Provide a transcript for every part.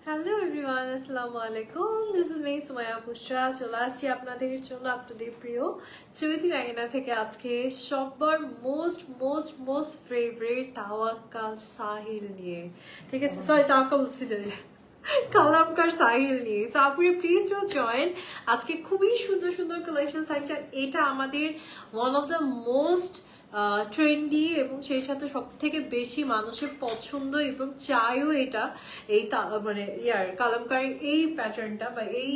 Hello everyone, আসসালামু আলাইকুম। This is me Sumaiya Pushra. চলে আসছি আপনাদের জন্য আপনাদের প্রিয় চৈতি রাঙ্গিনা থেকে আজকে সবার most most most favourite Tawakkal Sahil নিয়ে। ঠিক আছে, সরি তাওয়াক্কাল বলছি না, কালামকার সাহিল নিয়ে। সো আপুরে প্লিজ টু জয়েন। আজকে খুবই সুন্দর সুন্দর কালেকশন থাকছে। আর এটা আমাদের one of the most trendy এবং সেই সাথে সব থেকে বেশি মানুষের পছন্দ এবং চাইও এটা। এই মানে কালামকারী এই প্যাটার্নটা বা এই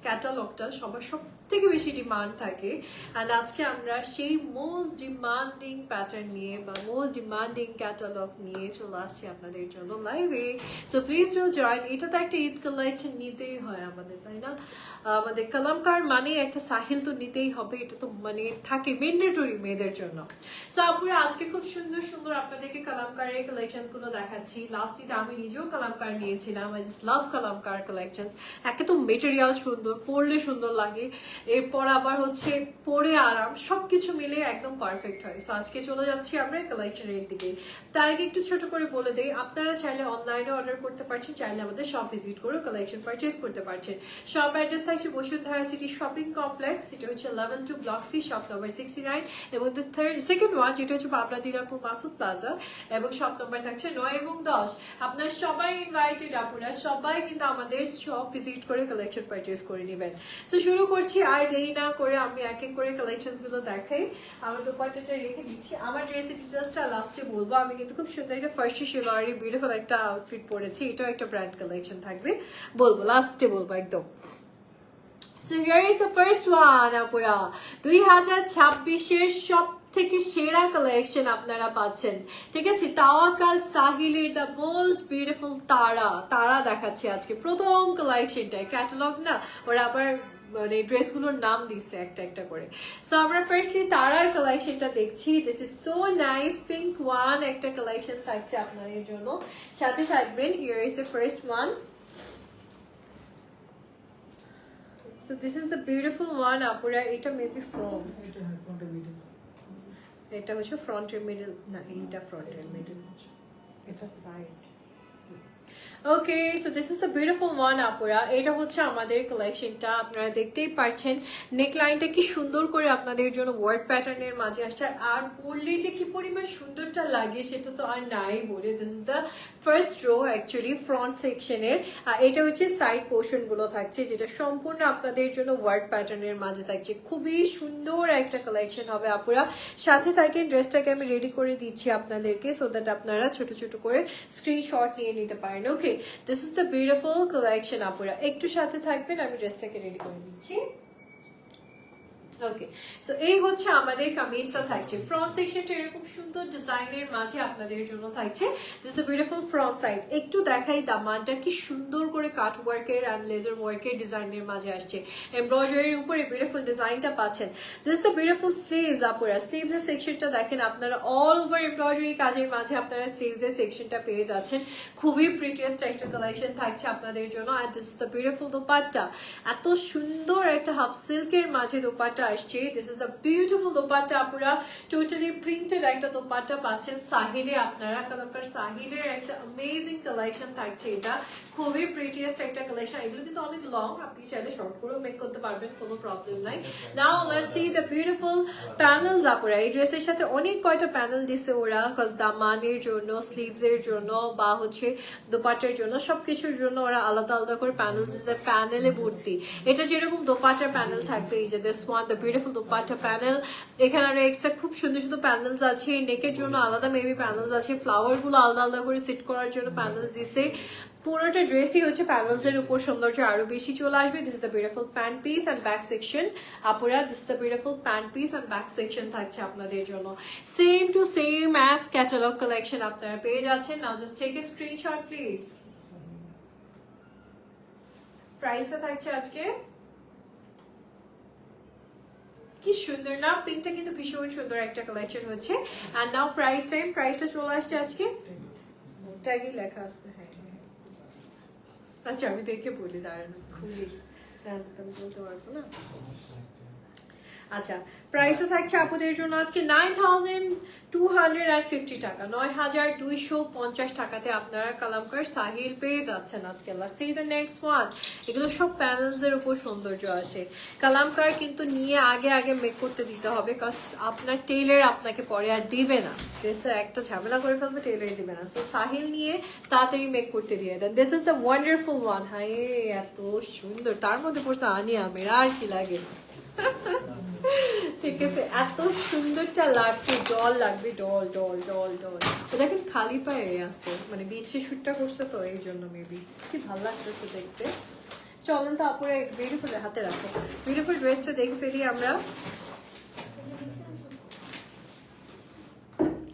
ক্যাটালগটা সবার সব থেকে বেশি ডিমান্ড থাকে। অ্যান্ড আজকে আমরা সেই মোস্ট ডিমান্ডিং প্যাটার্ন নিয়ে বা মোস্ট ডিমান্ডিং ক্যাটালগ নিয়ে চলে আসছি আপনাদের জন্য লাইভে। So please do join. এটা তো একটা ঈদ কালেকশন নিতেই হয় আমাদের, তাই না? আমাদের কালামকার মানে একটা সাহিল তো নিতেই হবে, এটা তো মানে থাকে ম্যান্ডেটরি মেয়েদের জন্য। সো আপুরা আজকে খুব সুন্দর সুন্দর আপনাদেরকে কালামকারের কালেকশনস গুলো দেখাচ্ছি। লাস্ট ঈদে আমি নিজেও কালামকার নিয়েছিলাম। I just love কালামকার collections. একে তো মেটেরিয়াল সুন্দর, পরলে সুন্দর লাগে, এরপর আবার হচ্ছে পরে আরাম, সবকিছু মিলে একদম পারফেক্ট হয়। সো আজকে চলে যাচ্ছি আমরা কালেকশনের দিকে। তার আগে একটু ছোট করে বলে দেই, আপনারা চাইলে অনলাইনে অর্ডার করতে পারছেন, চাইলে আমাদের শপ ভিজিট করে কালেকশন পারচেজ করতে পারছেন। শপ অ্যাড্রেস থাকছে বসুন্ধরা সিটি শপিং কমপ্লেক্স, এটা হচ্ছে 11 ব্লক সি, শপ নম্বর 69। এবং সেকেন্ড ওয়ান যেটা হচ্ছে পাবনা দিনারপুর মাসুদ প্লাজা, এবং শপ নম্বর থাকছে 9 এবং 10। আপনার সবাই ইনভাইটেড আপুরা, সবাই কিন্তু আমাদের শপ ভিজিট করে কালেকশন পারচেজ করে নেবেন। সো শুরু করছি, আর দেরি না করে আমি এক এক করে কালেকশনস গুলো দেখাই। আমার দোপাট্টাটা রেখে দিচ্ছি। আমার ড্রেসের ডিটেলসটা লাস্টে বলবো। আমি কিন্তু খুব সুন্দর একটা ফার্স্ট শেরওয়ানি বিউটিফুল একটা আউটফিট পরেছি, এটাও একটা ব্র্যান্ড কালেকশন থাকবে, বলবো লাস্টে বলবো একদম। So here is the first one আপুরা, 2026-এর সব থেকে সেরা কালেকশন আপনারা পাচ্ছেন। ঠিক আছে, তাওয়াক্কাল সাহিলের দ্য মোস্ট বিউটিফুল তারা দেখাচ্ছে আজকে প্রথম কালেকশনটা। ক্যাটালগ না, ওরা আবার মানে ড্রেসগুলোর নাম দিচ্ছে একটা একটা করে। সো আমরা ফার্স্টলি তারার কালেকশনটা দেখছি। This is so nice, pink one একটা কালেকশন থাকছে আপনাদের জন্য, সাথে থাকবেন। Here is the first one. So this is the beautiful one আপুরা। এটা মেবি ফ্রম, এটা হচ্ছে ফ্রন্টের মিডল না, এইটা ফ্রন্টের মিডল, এটা side. Okay, so this is the beautiful one আপুরা। এটা হচ্ছে আমাদের কালেকশনটা, আপনারা দেখতেই পাচ্ছেন নেকলাইনটা কি সুন্দর করে আপনাদের জন্য ওয়ার্ড প্যাটার্নের মাঝে আসছে। আর পরলে যে কি পরিমাণ সুন্দরটা লাগে সেটা তো আর নাই বলে। This is the first row actually front সেকশনের। আর এটা হচ্ছে সাইড পোর্শন গুলো থাকছে, যেটা সম্পূর্ণ আপনাদের জন্য ওয়ার্ড প্যাটার্নের মাঝে থাকছে। খুবই সুন্দর একটা কালেকশন হবে আপুরা। সাথে থাকেন, ড্রেসটাকে আমি রেডি করে দিচ্ছি আপনাদেরকে, সো দ্যাট আপনারা ছোট ছোট করে স্ক্রিনশট নিয়ে নিতে পারেন। Okay, this is the beautiful collection আপুরা। একটু সাথে থাকবেন, আমি ড্রেসটাকে রেডি করে দিচ্ছি। ওকে, সো এই হচ্ছে আমাদের কামিজটা থাকছে। ফ্রন্ট সেকশনটা এরকম সুন্দর ডিজাইনের মাঝে আপনাদের জন্য থাকছে। This the beautiful front side. একটু দেখাই দামানটা কি সুন্দর করে কাট ওয়ার্কের অ্যান্ড লেজার ওয়ার্কের ডিজাইনের মাঝে আসছে। এমব্রয়ডারির উপরে বিউটিফুল ডিজাইনটা পাচ্ছেন। দিস দ্য বিউটিফুল স্লিভস আপুরা। স্লিভস এর সেকশনটা দেখেন, আপনারা অল ওভার এমব্রয়ডারি কাজের মাঝে আপনারা স্লিভস এর সেকশনটা পেয়ে যাচ্ছেন। খুবই প্রিটিয়েস্ট একটা কালেকশন থাকছে আপনাদের জন্য। আর this is the beautiful dupatta. এত সুন্দর একটা হাফ সিল্কের মাঝে দোপাট্টা আসছে। This is the beautiful dupatta আপুরা। টোটালি প্রিন্টেড একটা দোপাট্টা পাচ্ছেন সাহিলে আপনারা। কালামকার সাহিলের একটা অ্যামেজিং কালেকশন থাকছে এটা। খুবই প্রিটিয়েস্ট একটা কালেকশন। এগুলো কিন্তু অনেক লং, আপনি চাইলে শর্ট করেও মেক করতে পারবেন, কোনো প্রবলেম নাই। নাও let's see the beautiful panels আপুরা। এই ড্রেসের সাথে অনেক কয়টা প্যানেল দিছে ওরা, কজ দামানের জন্য, স্লিভস এর জন্য বা হচ্ছে দোপাট্টার জন্য, সবকিছুর জন্য ওরা আলাদা আলাদা করে প্যানেলস দিচ্ছে। প্যানেলে ভর্তি। এটা যেরকম দোপাট্টার প্যানেল থাকবে, এই যে this one the beautiful dupatta panel. এখানে আরো এক্সট্রা খুব সুন্দর সুন্দর প্যানেলস আছে। নেকের জন্য আলাদা মেবি প্যানেলস আছে। ফ্লাওয়ার গুলো আলাদা আলাদা করে সেট করার জন্য প্যানেলস দিছে। পুরোটা ড্রেসই হচ্ছে প্যানেলস এর উপর সৌন্দর্য আরো বেশি চলে আসবে। This is the beautiful pant piece and back section আপুরা। This is the beautiful pant piece and back section থাকছে আপনাদের জন্য। Same to same as catalogue collection আপনারা পেয়ে যাচ্ছেন। Now just take a screenshot please. প্রাইসটা থাকছে আজকে কি সুন্দর না, পিঙ্কটা কিন্তু ভীষণ সুন্দর একটা কালেকশন হচ্ছে। এন্ড নাও প্রাইস টাইম, প্রাইসটা চলে আসছে আজকে, ট্যাগই লেখা আছে। হ্যাঁ, আচ্ছা আমি দেখে বলি, দাঁড়ান খুবই বলতে পারবো না। আচ্ছা, প্রাইসও থাকছে আপুদের জন্য আজকে 9250 টাকা, 9250 টাকাতে আপনারা কালামকার সাহিল পেয়ে যাচ্ছেন আজকে। Let's see the next one. এগুলো সব প্যানেলস এর উপর সৌন্দর্য আসে। কালামকার কিন্তু নিয়ে আগে আগে মেক করতে দিতে হবে, কজ আপনার টেইলার আপনাকে পরে আর দিবে না, ড্রেসের একটা ঝামেলা করে ফেলবে, টেইলার দিবে না। সো সাহিল নিয়ে তাড়াতাড়ি মেক করতে দিয়ে দেন। This is the wonderful one. Hi, এত সুন্দর, তার মধ্যে পড়ছে আনি আমের, আর কি লাগে। ঠিক আছে, এত সুন্দরটা লাগবে, ডল লাগবে, ডল ডল ডল ডল। তো দেখেন খালি পায়ে আছে, মানে বিচে শুটটা করছে তো এই জন্য মেবি কি ভালো লাগতেছে দেখতে। চলেন তো আপুরে বিউটিফুল হাতে রাখো, বিউটিফুল ড্রেসটা দেখে ফেলি আমরা।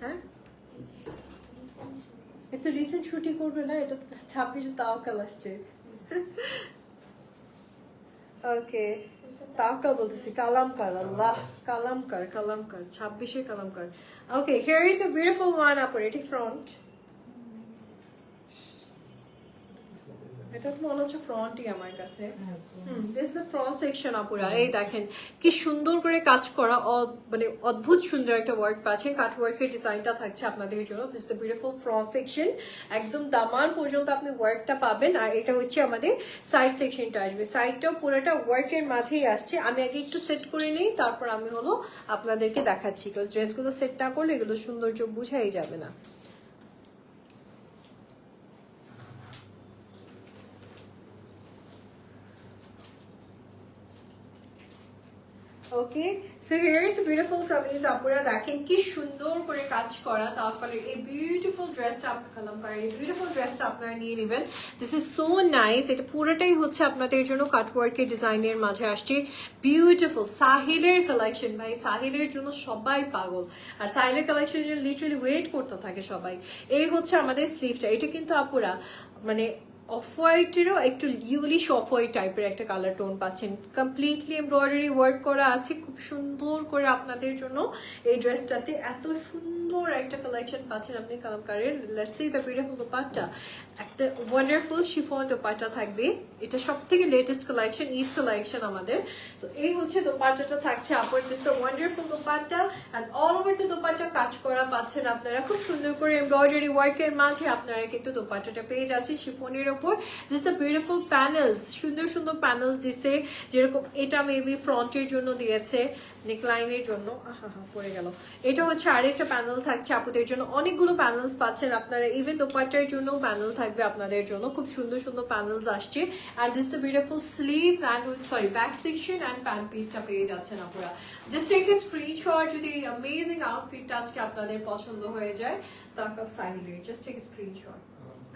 হ্যাঁ, এটা রিসেন্ট শুটিং করবে না, এটা তো 26-এ তাওয়াক্কাল আসছে। ওকে, তাওয়াক্কাল বলতেছি, কালামকার, আল্লাহ কালামকার, কালামকার 26-এ Kalamkar. Okay, here is a beautiful one আপুর, এটি ফ্রন্ট, এটা তো মনে হচ্ছে ফ্রন্টই আমার কাছে। This is the front section আপুরা, এই দেখেন কি সুন্দর করে কাজ করা, মানে অদ্ভুত সুন্দর একটা ওয়ার্ক পাচ্ছেন, কাট ওয়ার্কের ডিজাইনটা থাকছে আপনাদের জন্য। This is the beautiful front section, একদম দামান পর্যন্ত আপনি ওয়ার্কটা পাবেন। আর এটা হচ্ছে আমাদের সাইড সেকশনটা আসবে, সাইডটাও পুরোটা ওয়ার্কের মাঝেই আসছে। আমি আগে একটু সেট করে নিই, তারপর আমি হলো আপনাদেরকে দেখাচ্ছি, বিকজ ড্রেসগুলো সেট না করলে এগুলো সৌন্দর্য বুঝাই যাবে না। Okay, so here is the beautiful kameez. আপনারা দেখেন কি সুন্দর করে কাজ করা, তাহলে এই বিউটিফুল ড্রেসটা আপনার কালামকার, এই বিউটিফুল ড্রেসটা আপনারা নিয়ে নেবেন। This is so nice. এটা পুরোটাই হচ্ছে আপনাদের জন্য কাটওয়ার্কের ডিজাইনের মাঝে আসছে, বিউটিফুল সাহিলের কালেকশন। ভাই সাহিলের জন্য সবাই পাগল, আর সাহিলের কালেকশনের জন্য লিটারালি ওয়েট করতে থাকে সবাই। এই হচ্ছে আমাদের স্লিভটা, এটা কিন্তু আপুরা মানে অফ হোয়াইটেরও একটু ইউলিশ অফ হোয়াইট টাইপের একটা কালার টোন পাচ্ছেন, কমপ্লিটলি এমব্রয়ডারি ওয়ার্ক করা আছে খুব সুন্দর করে আপনাদের জন্য। এই ড্রেসটাতে এত সুন্দর একটা কালেকশন পাচ্ছেন আপনি কালামকারের। Let's see the beautiful dupatta, একটা ওয়ান্ডারফুল শিফন দোপাট্টা থাকবে, এটা সব থেকে লেটেস্ট কালেকশন, ঈদ কালেকশন আমাদের। সো এই হচ্ছে দোপাট্টাটা থাকছে আপর, this the wonderful dupatta, and all over the dupatta কাজ করা পাচ্ছেন আপনারা খুব সুন্দর করে এমব্রয়ডারি ওয়ার্কের মাঝে। আপনারা কিন্তু দোপাট্টাটা পেয়ে যাচ্ছেন শিফনের উপর। দিস দ্য বিউটিফুল প্যানেলস, সুন্দর সুন্দর প্যানেলস দিছে, যেরকম এটা মেবি ফ্রন্টের জন্য দিয়েছে, নেকলাইনের জন্য। পড়ে গেল। এটা হচ্ছে আরেকটা প্যানেল থাকছে আপুদের জন্য, অনেকগুলো প্যানেলস পাচ্ছেন আপনারা, ইভেন দোপাট্টার জন্য প্যানেল থাকবে আপনাদের জন্য, খুব সুন্দর সুন্দর প্যানেলস আসছে। And this the beautiful sleeves and sorry back section and pant পিসটা পেয়ে যাচ্ছেন আপনারা। জাস্ট টেক এ স্ক্রিনশট, যদি অ্যামেজিং আউটফিটটা আজকে আপনাদের পছন্দ হয়ে যায়, তারপর সাইলের জাস্ট টেক এ স্ক্রিনশট।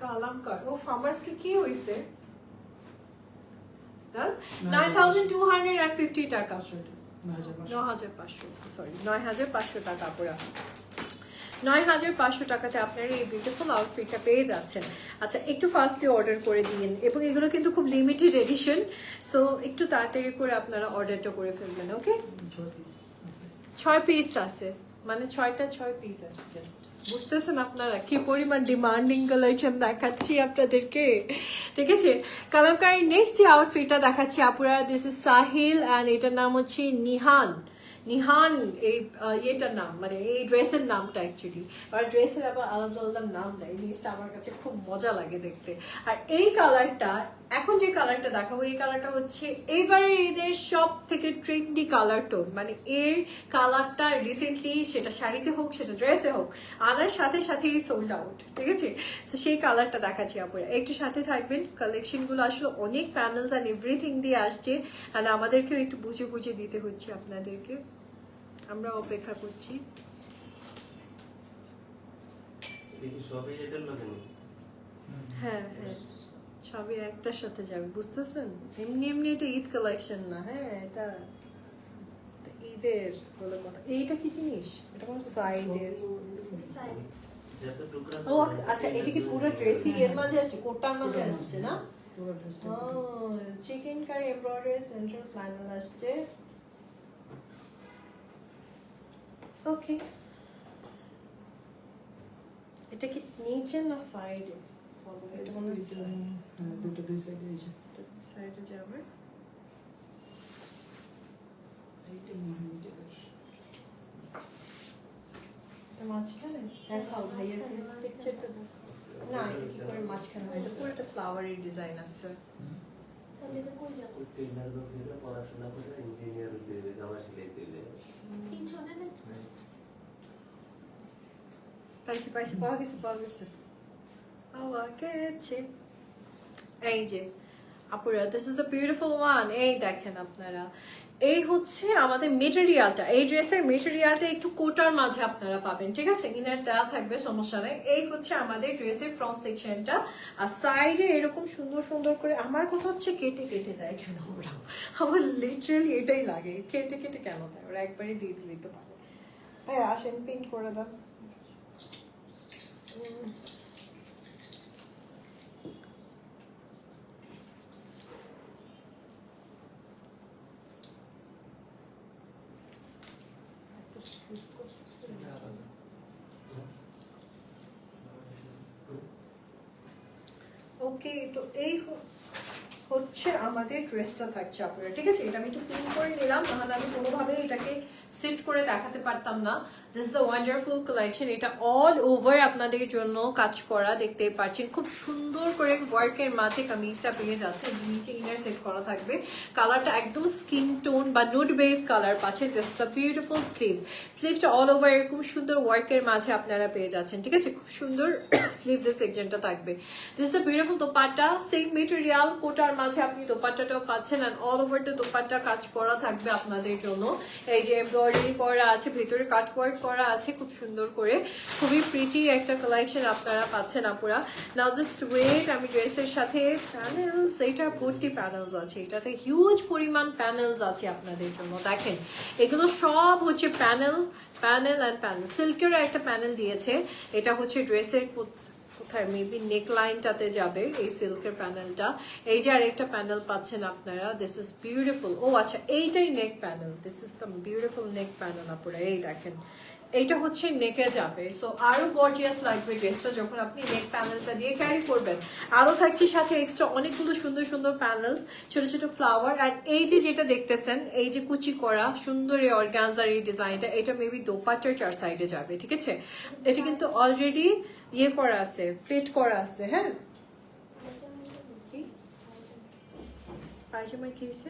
কালামকার, ও ফার্মার্সকে কি হয়েছে? 9250 টাকা, 9500, সরি 9500 টাকা পুরা। 9500 টাকাতে আপনারা এই বিউটিফুল আউটফিটটা পেয়ে যাচ্ছেন। আচ্ছা, একটু ফাস্টলি অর্ডার করে দিন, এবং এগুলো কিন্তু খুব লিমিটেড এডিশন, সো একটু তাড়াতাড়ি করে আপনারা অর্ডারটা করে ফেলবেন। ওকে, 6 পিস আছে, মানে 6 পিস আছে। জাস্ট বুঝতেছেন আপনারা কি পরিমাণ ডিমান্ডিং কালেকশন দেখাচ্ছি আপনাদেরকে, ঠিক আছে? কালামকারীর নেক্সট যে আউটফিটটা দেখাচ্ছি আপুরা, দিস ইজ সাহিল অ্যান্ড এটার নাম হচ্ছে নিহান। নিহান এই ইয়েটার নাম, মানে এই ড্রেসের নামটা অ্যাকচুয়ালি, আর ড্রেসের আবার আলাদা আলাদা নাম দেয়, এই জিনিসটা আমার কাছে খুব মজা লাগে দেখতে। আর এই কালারটা, এখন যে কালারটা দেখাবো, এই কালারটা হচ্ছে এইবারের ঈদের সব থেকে ট্রেন্ডি কালার টোন, মানে এর কালারটা রিসেন্টলি সেটা শাড়িতে হোক সেটা ড্রেসে হোক আনার সাথে সাথেই সোল্ড আউট, ঠিক আছে? তো সেই কালারটা দেখাচ্ছি আপনারা, একটু সাথে থাকবেন। কালেকশনগুলো আসলে অনেক প্যানেলস অ্যান্ড এভরিথিং দিয়ে আসছে, আর আমাদেরকেও একটু বুঝে বুঝে দিতে হচ্ছে আপনাদেরকে, আমরা অপেক্ষা করছি। হ্যাঁ হ্যাঁ, সবই একটার সাথে যাবে, বুঝতেছেন? এমনি এমনি এটা ঈদ কালেকশন না, হ্যাঁ এটা ঈদের বলে কথা। এইটা কি জিনিস? এটা কোনো সাইডের, ও আচ্ছা, এটা কি পুরো ড্রেসই এর মাঝে আসছে, কোটার মাঝে আসছে না? ও, chikankari embroidery central panel আসছে। ওকে, এটা কি নিচে না সাইডে? এটা কোনো দুটো দুই সাইডে আছে, সাইডে যাবে। এইটা মাঝখানে দেখাও ভাইয়া পিকচারটা দাও না এটা কি করে মাঝখানে হয় এটা পুরো একটা ফ্লাওয়ারের ডিজাইন আছে তাহলে এটা কই যাবে? ওই টেইলার বা ফিরে পড়াশোনা করে ইঞ্জিনিয়ার হতে হবে, জামা সেলাইতে হবে। পিছনে নাকি? পাইছি পাওয়া গেছে এই যে আপুরা this is the beautiful one এই দেখেন আপনারা এই হচ্ছে আমাদের মেটেরিয়ালটা এই ড্রেসের মেটেরিয়ালটা একটু কোটার মাঝে আপনারা পাবেন ঠিক আছে ইনার দেওয়া থাকবে সমস্যা নেই এই হচ্ছে আমাদের ড্রেসের ফ্রন্ট সেকশনটা আর সাইডে এরকম সুন্দর সুন্দর করে আমার কথা হচ্ছে কেটে কেটে দেয় কেন ওরা আমার লিটারালি এটাই লাগে কেটে কেটে কেন দেয় ওরা একবারই দিয়ে দিলেই তো পারে হ্যাঁ আসেন প্রিন্ট করে দাও ওকে তো এই হচ্ছে আমাদের ড্রেসটা থাকছে আপনারা ঠিক আছে এটা আমি একটু প্রিন্ট করে নিলাম নাহলে আমি কোনোভাবে এটাকে সেট করে দেখাতে পারতাম না this is the wonderful collection এটা অল ওভার আপনাদের জন্য কাজ করা দেখতে পাচ্ছেন খুব সুন্দর করে ওয়ার্কের মাঝে কামিজটা পেয়ে যাচ্ছে নিচে ইনার সেট করা থাকবে কালারটা একদম স্কিন টোন বা নুড বেস কালার পাচ্ছেন দিস ইজ দ্য বিউটিফুল স্লিভসটা অল ওভার এরকম সুন্দর ওয়ার্কের মাঝে আপনারা পেয়ে যাচ্ছেন ঠিক আছে খুব সুন্দর স্লিভসের সেকশনটা থাকবে this is the beautiful dupatta same material কোটার মাঝে আপনি দোপাট্টাটাও পাচ্ছেন and all over the dupatta কাজ করা থাকবে আপনাদের জন্য এই যে এমব্রয়ডারি করা আছে ভেতরে কাট ওয়ার্ক করা আছে খুব সুন্দর করে খুবই প্রিটি একটা কালেকশন আপনারা পাচ্ছেন আপুরা নাও জাস্ট ওয়েট আমি ড্রেসের সাথে প্যানেলস এটা ভর্তি প্যানেলস আছে এটাতে হিউজ পরিমাণ প্যানেলস আছে আপনাদের জন্য দেখেন এগুলো সব হচ্ছে প্যানেল অ্যান্ড প্যানেল সিল্কের একটা প্যানেল দিয়েছে এটা হচ্ছে ড্রেসের কোথায় মেবি নেক লাইনটাতে যাবে এই সিল্কের প্যানেলটা এই যে আরেকটা প্যানেল পাচ্ছেন আপনারা দিস ইজ বিউটিফুল ও আচ্ছা এইটাই neck panel this is the beautiful neck panel আপনারা এই দেখেন এইটা হচ্ছে নেকে যাবে সো আরো গর্জিয়াস লাগবে ড্রেসটা যখন আপনি নেক প্যানেলটা দিয়ে ক্যারি করবেন আরো থাকছে সাথে এক্সট্রা অনেকগুলো সুন্দর সুন্দর প্যানেলস ছোট ছোট ফ্লাওয়ার আর এই যে যেটা দেখতেছেন এই যে কুচি করা সুন্দর এই অর্গানজার এই ডিজাইনটা এটা মেবি দোপাট্টার চার সাইডে যাবে ঠিক আছে এটা কিন্তু অলরেডি ইয়ে করা আছে প্লেট করা আছে হ্যাঁ কি পায়জামা কি হয়েছে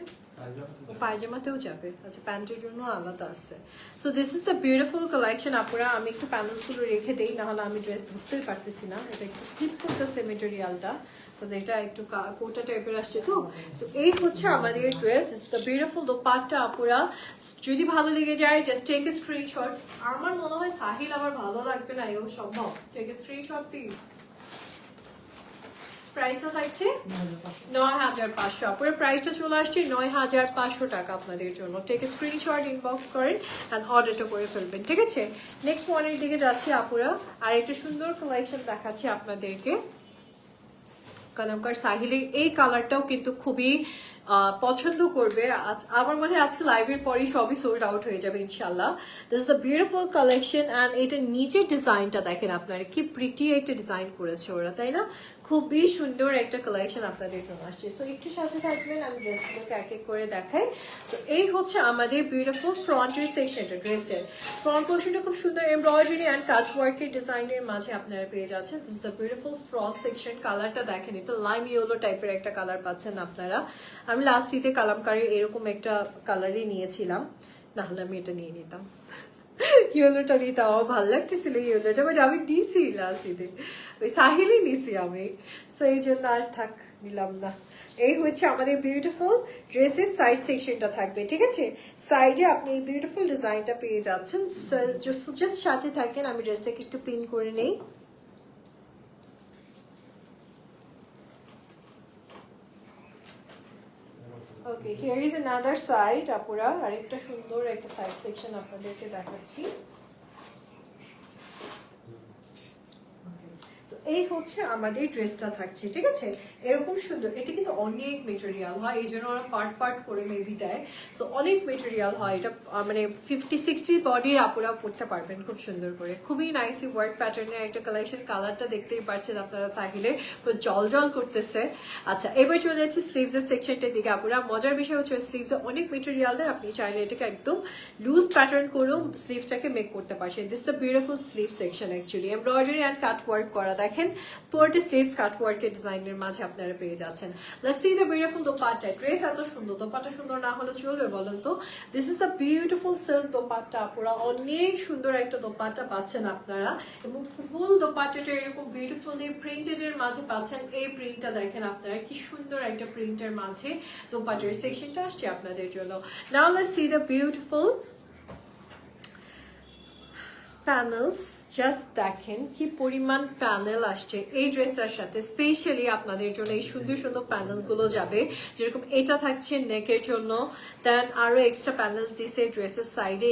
পায়জামাতেও যাবে আচ্ছা প্যান্টের জন্য আলাদা আছে so this is the beautiful collection আপুরা আমি একটু প্যানেলসগুলো রেখে দেই নাহলে আমি ড্রেস ধরতেই পারতেছি না এটা একটু স্লিপ করতেছে মেটেরিয়ালটা এটা একটু কোটা টাইপের আসছে তো সো এই হচ্ছে আমাদের dress is the beautiful dupatta আপুরা যদি ভালো লেগে যায় জাস্ট টেক এ স্ক্রিনশট আমার মনে হয় সাহিল আমার ভালো লাগবে না এও সম্ভব টেক এ স্ক্রিনশট প্লিজ প্রাইসটা থাকছে ৯,৫০০ পুরো প্রাইসটা চলে আসছে ৯,৫০০ টাকা আপনাদের জন্য টেক স্ক্রিনশট ইনবক্স করেন অ্যান্ড অর্ডারটা করে ফেলবেন ঠিক আছে নেক্সট ওয়ানের দিকে যাচ্ছি আপুরা আর একটা সুন্দর কালেকশন দেখাচ্ছি আপনাদেরকে কলমকার সাহিলের এই কালারটাও কিন্তু খুবই পছন্দ করবে আমার মনে হয় আজকে লাইভের পরই সবই সোল্ড আউট হয়ে যাবে ইনশাল্লাহ this is the beautiful collection and এটা নিচের ডিজাইনটা দেখেন আপনারা কি প্রিটি একটা ডিজাইন করেছে ওরা তাই না খুবই সুন্দর একটা কালেকশন আপনাদের জন্য আসছে সো একটু সাথে থাকবেন আমি ড্রেসগুলোকে এক এক করে দেখাই সো এই হচ্ছে আমাদের বিউটিফুল ফ্রন্টের সেকশনটা ড্রেসের ফ্রন্ট পোর্শনটা খুব সুন্দর এমব্রয়ডারি অ্যান্ড কাজ ওয়ার্কের ডিজাইনের মাঝে আপনারা পেয়ে যাচ্ছেন this the beautiful front section কালারটা দেখেন এটা লাইম ইয়েলো টাইপের একটা কালার পাচ্ছেন আপনারা আমি লাস্ট ঈদে কালামকারীর এরকম একটা কালারই নিয়েছিলাম না হলে আমি এটা নিয়ে নিতাম ইয়েলোটা নিতে আমার ভালো লাগতেছিল ইয়েলোটা বাট আমি নিয়েছি লাস্ট ঈদে ওই সাহিলই নিয়েছি আমি সো এই জন্য আর থাক নিলাম না এই হচ্ছে আমাদের বিউটিফুল ড্রেসের সাইড সেকশনটা থাকবে ঠিক আছে সাইডে আপনি এই বিউটিফুল ডিজাইনটা পেয়ে যাচ্ছেন জাস্ট সাথে থাকেন আমি ড্রেসটাকে একটু পিন করে নেই ওকে হিয়ার ইজ অ্যানাদার সাইড আপুরা আরেকটা সুন্দর একটা সাইড সেকশন আপনাদেরকে দেখাচ্ছি এই হচ্ছে আমাদের ড্রেসটা থাকছে, ঠিক আছে? এরকম সুন্দর, এটা কিন্তু অনেক মেটেরিয়াল হয়, এই জন্য ওরা পার্ট পার্ট করে মেবি দেয়। সো অনেক মেটেরিয়াল হয় এটা, মানে 50-60 বডির আপুরা পড়তে পারবেন খুব সুন্দর করে। খুবই নাইসলি ওয়ার্ক প্যাটার্নের একটা কালেকশন। কালারটা দেখতেই পাচ্ছেন আপনারা, সাহিলের পুরো জল জল করতেছে। আচ্ছা, এবার চলে যাচ্ছি স্লিভসের সেকশনটার দিকে আপুরা। মজার বিষয় হচ্ছে স্লিভসে অনেক মেটেরিয়াল দেয়, আপনি চাইলে এটাকে একদম লুজ প্যাটার্ন করেও স্লিভসটাকে মেক করতে পারছেন। This the beautiful sleeve section actually embroidery and cut work করা। দেখেন পুরোটি স্লিভস কাট ওয়ার্কের ডিজাইনের মাঝে আপনারা পেয়ে যাচ্ছেন। Let's see the beautiful dupatta. Dress এত সুন্দর, দোপাট্টা সুন্দর না হলে চলবে বলেন তো? This is the beautiful silk dupatta আপুরা। অনেক সুন্দর একটা দোপাট্টা পাচ্ছেন আপনারা, এবং ফুল দোপাট্টাটা এরকম বিউটিফুলি প্রিন্টেড এর মাঝে পাচ্ছেন। এই প্রিন্টটা দেখেন আপনারা, কি সুন্দর একটা প্রিন্টের মাঝে দোপাট্টার সেকশনটা আসছে আপনাদের জন্য। নাও let's see the beautiful panels. Just দেখেন কি পরিমাণ প্যানেল আসছে এই ড্রেসটার সাথে। স্পেশালি আপনাদের জন্য এই সুন্দর সুন্দর প্যানেলস গুলো যাবে, যেরকম এটা থাকছে নেকের জন্য, দেন আরো এক্সট্রা প্যানেলস দিয়েছে ড্রেসের সাইডে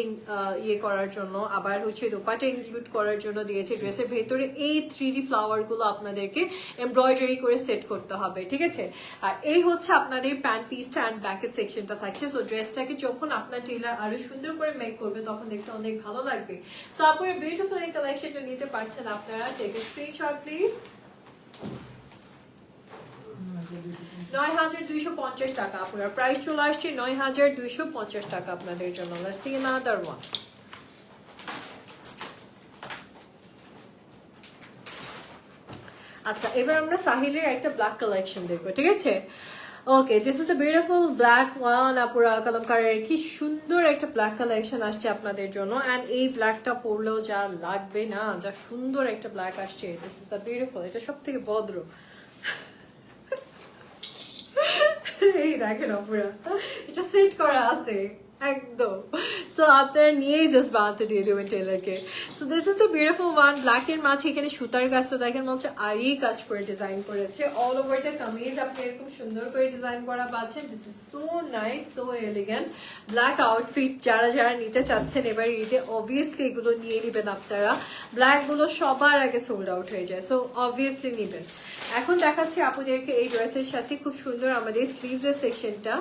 ইয়ে করার জন্য, আবার হচ্ছে দোপাট্টা ইনক্লুড করার জন্য দিয়েছে। ড্রেসের ভেতরে এই 3D ফ্লাওয়ার গুলো আপনাদেরকে এমব্রয়ডারি করে সেট করতে হবে, ঠিক আছে? আর এই হচ্ছে আপনাদের প্যান্ট পিসটা অ্যান্ড ব্যাকের সেকশনটা থাকছে। সো ড্রেসটাকে যখন আপনার টেলার আরো সুন্দর করে মেক করবে তখন দেখতে অনেক ভালো লাগবে। সো আপনার বিউটিফুল এই কালেকশনটা নিতে পারছেন আপনারা। Take a screenshot please. 9,250 টাকা আপনার প্রাইস চলে আসছে, 9,250 টাকা আপনাদের জন্য। Let's see another one. আচ্ছা, এবার আমরা সাহিলের একটা ব্ল্যাক কালেকশন দেখবো, ঠিক আছে? Okay, this is the beautiful black one আপুরা। কলমকারের কি সুন্দর একটা ব্ল্যাক কালেকশন আসছে আপনাদের জন্য, অ্যান্ড এই ব্ল্যাকটা পরলেও যা লাগবে না, যা সুন্দর একটা ব্ল্যাক আসছে। দিস ইজ দ্য বিউটিফুল, এটা সব থেকে ভদ্র। এই দেখেন আপুরা, এটা সেট করা আছে একদম। সো আপনারা নিয়েই জাস্ট বানাতে দিয়ে দেবেন টেলারকে। So this is the beautiful one. ব্ল্যাকের মাঝে এখানে সুতার কাজটা দেখেন মনে হচ্ছে আরই কাজ করে ডিজাইন করেছে। অল ওভার দ্য কামিজ আপনি এরকম সুন্দর করে ডিজাইন করা পাচ্ছেন। This is so nice, so elegant black outfit. যারা যারা নিতে চাচ্ছেন এবার ঈদে, অবভিয়াসলি এগুলো নিয়ে নেবেন আপনারা। ব্ল্যাকগুলো সবার আগে সোল্ড আউট হয়ে যায়, সো অবভিয়াসলি নেবেন। এখন দেখাচ্ছি আপুদেরকে এই ড্রেসের সাথে খুব সুন্দর আমাদের স্লিভসের সেকশনটা।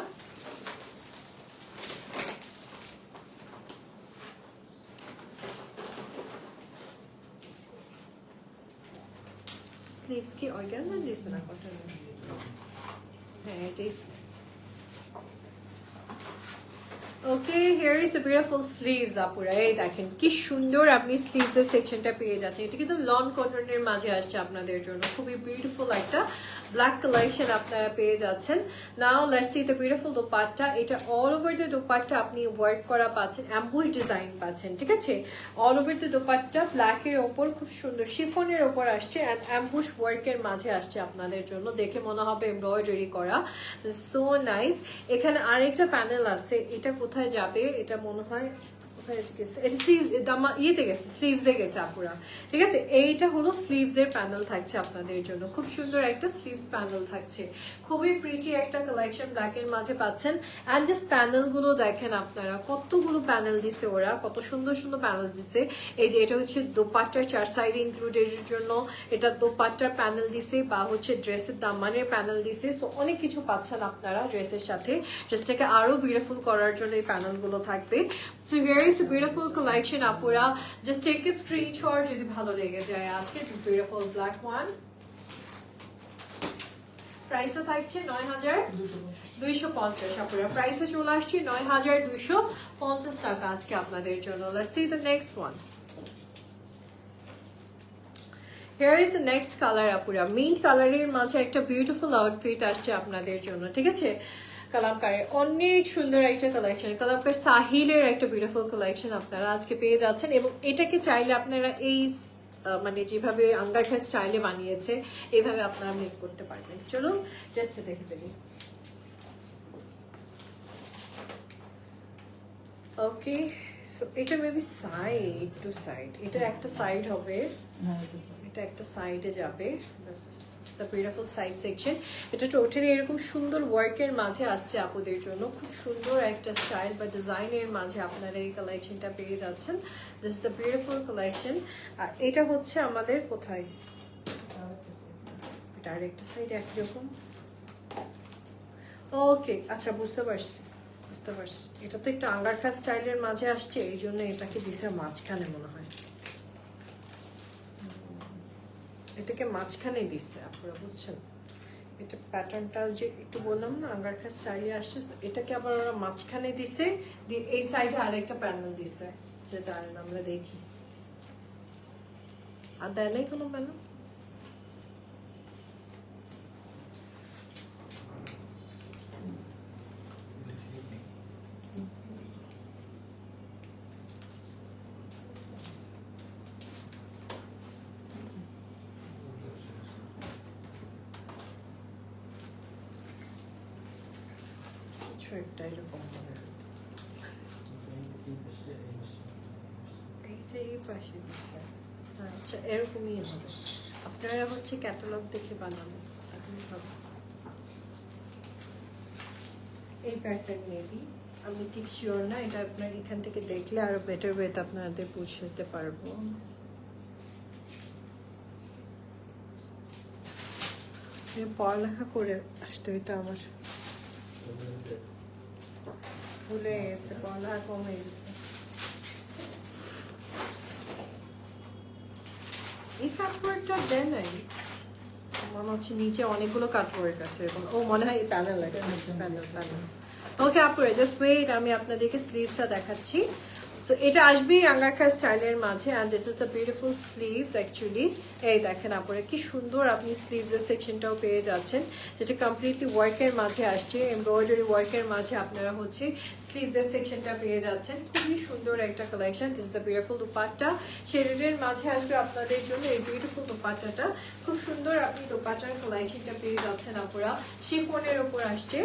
স্লিভস কি অর্গানজা দিয়েছে না কটন? হ্যাঁ, এটাই sleeves. Okay, here is the beautiful sleeves আপুরা। এই দেখেন কি সুন্দর আপনি স্লিভসের সেকশনটা পেয়ে যাচ্ছেন। এটা কিন্তু লন কটনের মাঝে আসছে আপনাদের জন্য। খুবই বিউটিফুল একটা ব্ল্যাক কালেকশন আপনারা পেয়ে যাচ্ছেন। নাও let's see the beautiful dupatta. এটা অল ওভার দ্য দোপাট্টা আপনি ওয়ার্ক করা পাচ্ছেন, অ্যাম্বুশ ডিজাইন পাচ্ছেন, ঠিক আছে? অল ওভার দ্য দোপাট্টা ব্ল্যাকের ওপর খুব সুন্দর শিফনের ওপর আসছে, অ্যান্ড অ্যাম্বুশ ওয়ার্কের মাঝে আসছে আপনাদের জন্য। দেখে মনে হবে এমব্রয়ডারি করা, সো নাইস। এখানে আরেকটা প্যানেল আছে, এটা কোথায় যাবে? এটা মনে হয় ইয়েতে গেছে, স্লিভসে গেছে আপুরা, ঠিক আছে? এইটা হলো স্লিভসের প্যানেল থাকছে আপনাদের জন্য। খুব সুন্দর একটা স্লিভস প্যানেল থাকছে, খুবই প্রিটি একটা কালেকশন ব্ল্যাকের মাঝে পাচ্ছেন। অ্যান্ড জাস্ট প্যানেলগুলো দেখেন আপনারা, কতগুলো প্যানেল দিছে ওরা, কত সুন্দর সুন্দর প্যানেল দিছে। এই যে এটা হচ্ছে দোপাট্টার 4 সাইড ইনক্লুডেড জন্য, এটা দোপাট্টার প্যানেল দিছে, বা হচ্ছে ড্রেসের দামানের প্যানেল দিছে। সো অনেক কিছু পাচ্ছেন আপনারা ড্রেসের সাথে। ড্রেসটাকে আরো বিউটিফুল করার জন্য এই প্যানেলগুলো থাকবে। So here is the beautiful collection আপুরা। জাস্ট টেক এ স্ক্রিনশট যদি ভালো লেগে যায় আজকে। This beautiful black one. প্রাইসটা থাকছে 9,250 আপুরা। প্রাইসটা চলে আসছে 9,250 টাকা আজকে আপনাদের জন্য। Let's see the next one. Here is the next color আপুরা। মিন্ট কালারের মাঝে একটা বিউটিফুল আউটফিট আসছে আপনাদের জন্য, ঠিক আছে? কালামকারের অনেক সুন্দর একটা কালেকশন, কালামকার সাহিলের একটা বিউটিফুল কালেকশন আপনারা আজকে পেয়ে যাচ্ছেন। এবং এটাকে চাইলে আপনারা এই মানে যেভাবে আঙ্গারখা স্টাইলে বানিয়েছে এইভাবে আপনারা মেক করতে পারবেন। চলুন ড্রেসটা দেখে ফেলি। ওকে, সো এটা মেবি সাইড টু সাইড, এটা একটা সাইড হবে, এটা একটা সাইডে যাবে। The beautiful side section. এটা টোটালি এরকম সুন্দর ওয়ার্কের মাঝে আসছে আপুদের জন্য। খুব সুন্দর একটা স্টাইল বা ডিজাইনের মাঝে আপনারা এই কালেকশনটা পেয়ে যাচ্ছেন। This the beautiful collection. আর এটা হচ্ছে আমাদের কোথায় সাইডটা আর একটা সাইড একই রকম। ওকে, আচ্ছা বুঝতে পারছি। এটা তো একটু আঙ্গারখা স্টাইলের মাঝে আসছে, এই জন্য এটাকে দিছে মাঝখানে মনে হয়। এটাকে মাঝখানে দিচ্ছে আপনারা বুঝছেন। এটা প্যাটার্নটা যে একটু বললাম না আঙ্গারখা স্টাইলে আসছে, এটাকে আবার ওরা মাঝখানে দিছে, দিয়ে এই সাইডে আরেকটা প্যানেল দিছে, যেটা আমরা দেখি। আর দেয় নাই কোনো প্যানেল? কিছু একটা এরকম মনে হয়। এইটা এই পাশে দিচ্ছে। আচ্ছা এরকমই হবে, আপনারা হচ্ছে ক্যাটালগ দেখে বানাবেন তাহলে হবে। এই প্যাটার্ন মেবি, আমি ঠিক শিওর না, এটা আপনার এখান থেকে দেখলে আরো বেটার ওয়েতে আপনাদের বুঝতে পারবো। পড়ালেখা করে আসতে হইতো আমার, ভুলে গেছে, পড়ালেখা কম হয়ে গেছে। এই কাটওয়ার্কটা দেয় নাই মনে হচ্ছে, নিচে অনেকগুলো কাটওয়ার্ক আছে এরকম। ও মনে হয় প্যানেল লাগে, প্যানেল। ওকে আপুরে জাস্ট ওয়েট, আমি আপনাদেরকে স্লিভসটা দেখাচ্ছি। তো এটা আসবেই আঙ্গারখা স্টাইলের মাঝে, and this is the beautiful sleeves actually. এই দেখেন আপুরে কি সুন্দর, আপনি স্লিভসের সেকশনটাও পেয়ে যাচ্ছেন, যেটা কমপ্লিটলি ওয়ার্কের মাঝে আসছে, এমব্রয়ডারি ওয়ার্কের মাঝে আপনারা হচ্ছে স্লিভসের সেকশনটা পেয়ে যাচ্ছেন। খুবই সুন্দর একটা collection. This is the beautiful dupatta, শেডের মাঝে আসবে আপনাদের জন্য এই বিউটিফুল দুপাট্টাটা। খুব সুন্দর আপনি দুপাট্টার কালেকশনটা পেয়ে যাচ্ছেন আপুরা, শিফনের উপর আসছে।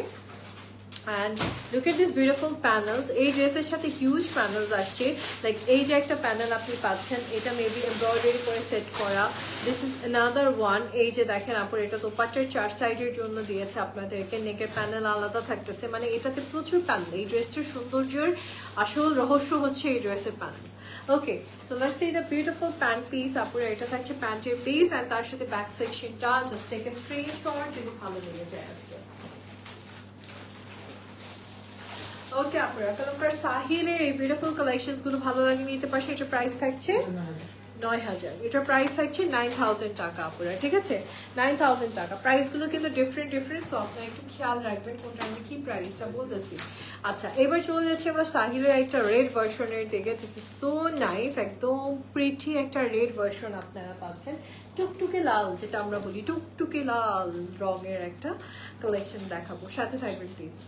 And look at these beautiful panels. এই ড্রেসের সাথে হিউজ প্যানেলস আসছে, লাইক এই যে একটা প্যানেল আপনি পাচ্ছেন, এটা মেবি এমব্রয়ডারি করে সেট করা। This is another one. এই যে দেখেন আপনার এটা দোপাট্টার 4 সাইডের জন্য দিয়েছে আপনাদেরকে, নেকের প্যানেল আলাদা থাকতেছে, মানে এটাতে প্রচুর প্যানেল। এই ড্রেসটার সৌন্দর্যের আসল রহস্য হচ্ছে এই ড্রেসের panel. Okay, so let's see the beautiful pant piece. আপনার এটা থাকছে প্যান্টের পিস, অ্যান্ড তার সাথে ব্যাক সেকশনটা। জাস্ট টেক এ স্ক্রিনশট যদি ভালো লেগে যায় আজকে। ওকে আপনারা কালকার সাহিলের এই বিউটিফুল কালেকশনস গুলো ভালো লাগে নিতে পারছে। এটার প্রাইস থাকছে 9000, এটার প্রাইস থাকছে 9000 টাকা আপনারা, ঠিক আছে 9000 টাকা। প্রাইসগুলো কিন্তু ডিফারেন্ট, সো আপনারা একটু খেয়াল রাখবেন কোনটা আমি কি প্রাইসটা বলতেছি। আচ্ছা এবার চলে যাচ্ছে আমরা সাহিলের একটা রেড ভার্সনের দিকে। দিস ইজ সো নাইস, একদম প্রিটি একটা রেড ভার্সন আপনারা পাচ্ছেন, টুকটুকে লাল যেটা আমরা বলি, টুকটুকে লাল রঙের একটা কালেকশন দেখাবো, সাথে থাকবেন প্লিজ।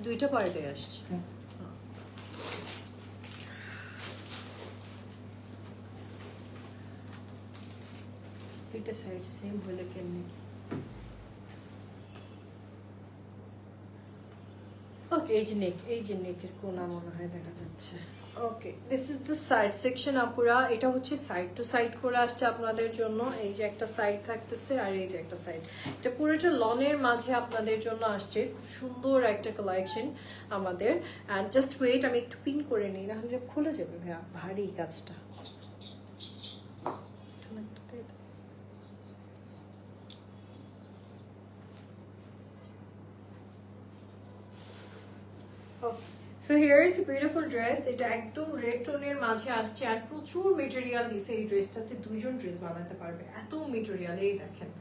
দুইটা পার্টে আসছে। দুইটা সাইড সেম হলে কেমনি? ওকে, এই যে নেকের কোনা মনে হয় দেখা যাচ্ছে। Okay, this is the side section আপুরা। এটা হচ্ছে সাইড টু সাইড করে আসছে আপনাদের জন্য। এই যে একটা সাইড থাকতেছে আর এই যে একটা সাইড, এটা পুরোটা লনের মাঝে আপনাদের জন্য আসছে। খুব সুন্দর একটা কালেকশন আমাদের। অ্যান্ড জাস্ট ওয়েট, আমি একটু পিন করে নিই, নাহলে খুলে যাবে ভাইয়া, ভারী কাজটা। So here is a beautiful dress. এটা একদম রেড টোনের মাঝে আসছে, আর প্রচুর মেটেরিয়াল দিছে এই ড্রেসটাতে, 2জন ড্রেস বানাতে পারবে, এত মেটেরিয়াল। এই দেখেন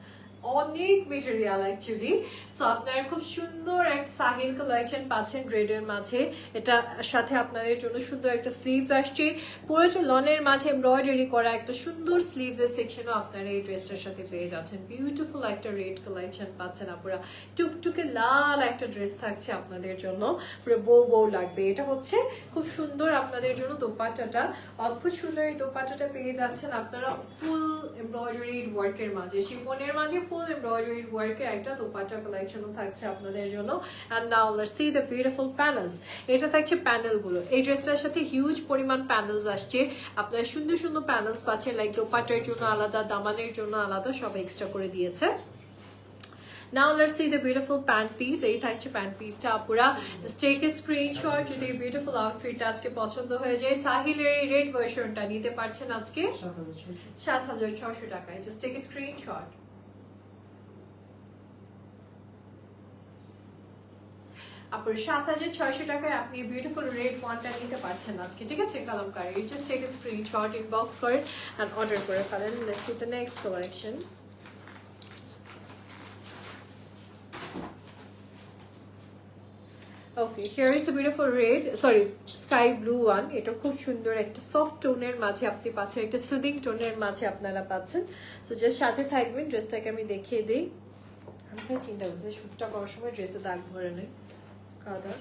অনেক মেটেরিয়াল অ্যাকচুয়ালি। সো আপনারা খুব সুন্দর একটা সাহিল কালেকশন পাচ্ছেন রেডের মাঝে। এটা সাথে আপনাদের জন্য সুন্দর একটা স্লিভস আসছে, পুরোটা লনের মাঝে এমব্রয়ডারি করা একটা সুন্দর স্লিভসের সেকশনও আপনারা এই ড্রেসটার সাথে পেয়ে যাচ্ছেন। বিউটিফুল একটা রেড কালেকশন পাচ্ছেন আপনারা, টুকটুকে লাল একটা ড্রেস থাকছে আপনাদের জন্য, পুরো বউ লাগবে। এটা হচ্ছে খুব সুন্দর আপনাদের জন্য দোপাট্টাটা, অদ্ভুত সুন্দর এই দোপাট্টাটা পেয়ে যাচ্ছেন আপনারা ফুল এমব্রয়ডারি ওয়ার্কের মাঝে, শিফনের মাঝে বিউটিফুল এমব্রয়ডারি ওয়ার্কের একটা দোপাট্টা কালেকশনও থাকছে আপনাদের জন্য। And now let's see the beautiful panels. এটা থাকছে প্যানেলগুলো, এই ড্রেসটার সাথে হিউজ পরিমাণ প্যানেলস আসছে। আপনারা সুন্দর সুন্দর প্যানেলস পাচ্ছেন, লাইক দোপাট্টার জন্য আলাদা, দামানের জন্য আলাদা, সব এক্সট্রা করে দিয়েছে। Now let's see the beautiful pant piece. এই থাকছে প্যান্ট পিসটা আপুরা। Just take a screenshot যদি এই বিউটিফুল আউটফিটটা আজকে পছন্দ হয়ে যায়। সাহিলের এই রেড ভার্সনটা নিতে পারছেন আজকে 7,600 টাকায়। Just take a screenshot. আপুর 7,600 টাকায় আপনি বিউটিফুল রেড ওয়ানটা নিতে পারছেন আজকে, ঠিক আছে? Kalamkari, just take a screenshot, inbox করেন এন্ড অর্ডার করে ফেলেন। Let's see the next collection. Okay, here is the beautiful red, sorry sky blue one. এটা খুব সুন্দর একটা সফট টোনের মাঝে আপনি পাচ্ছেন, একটা সুদিং টোনের মাঝে আপনারা পাচ্ছেন। সো জাস্ট সাথে থাকবেন। ড্রেসটাকে আমি দেখিয়ে দিই। আমি চিন্তা করছি শ্যুটটা করার সময় ড্রেসে দাগ ভরে নেই কাদা।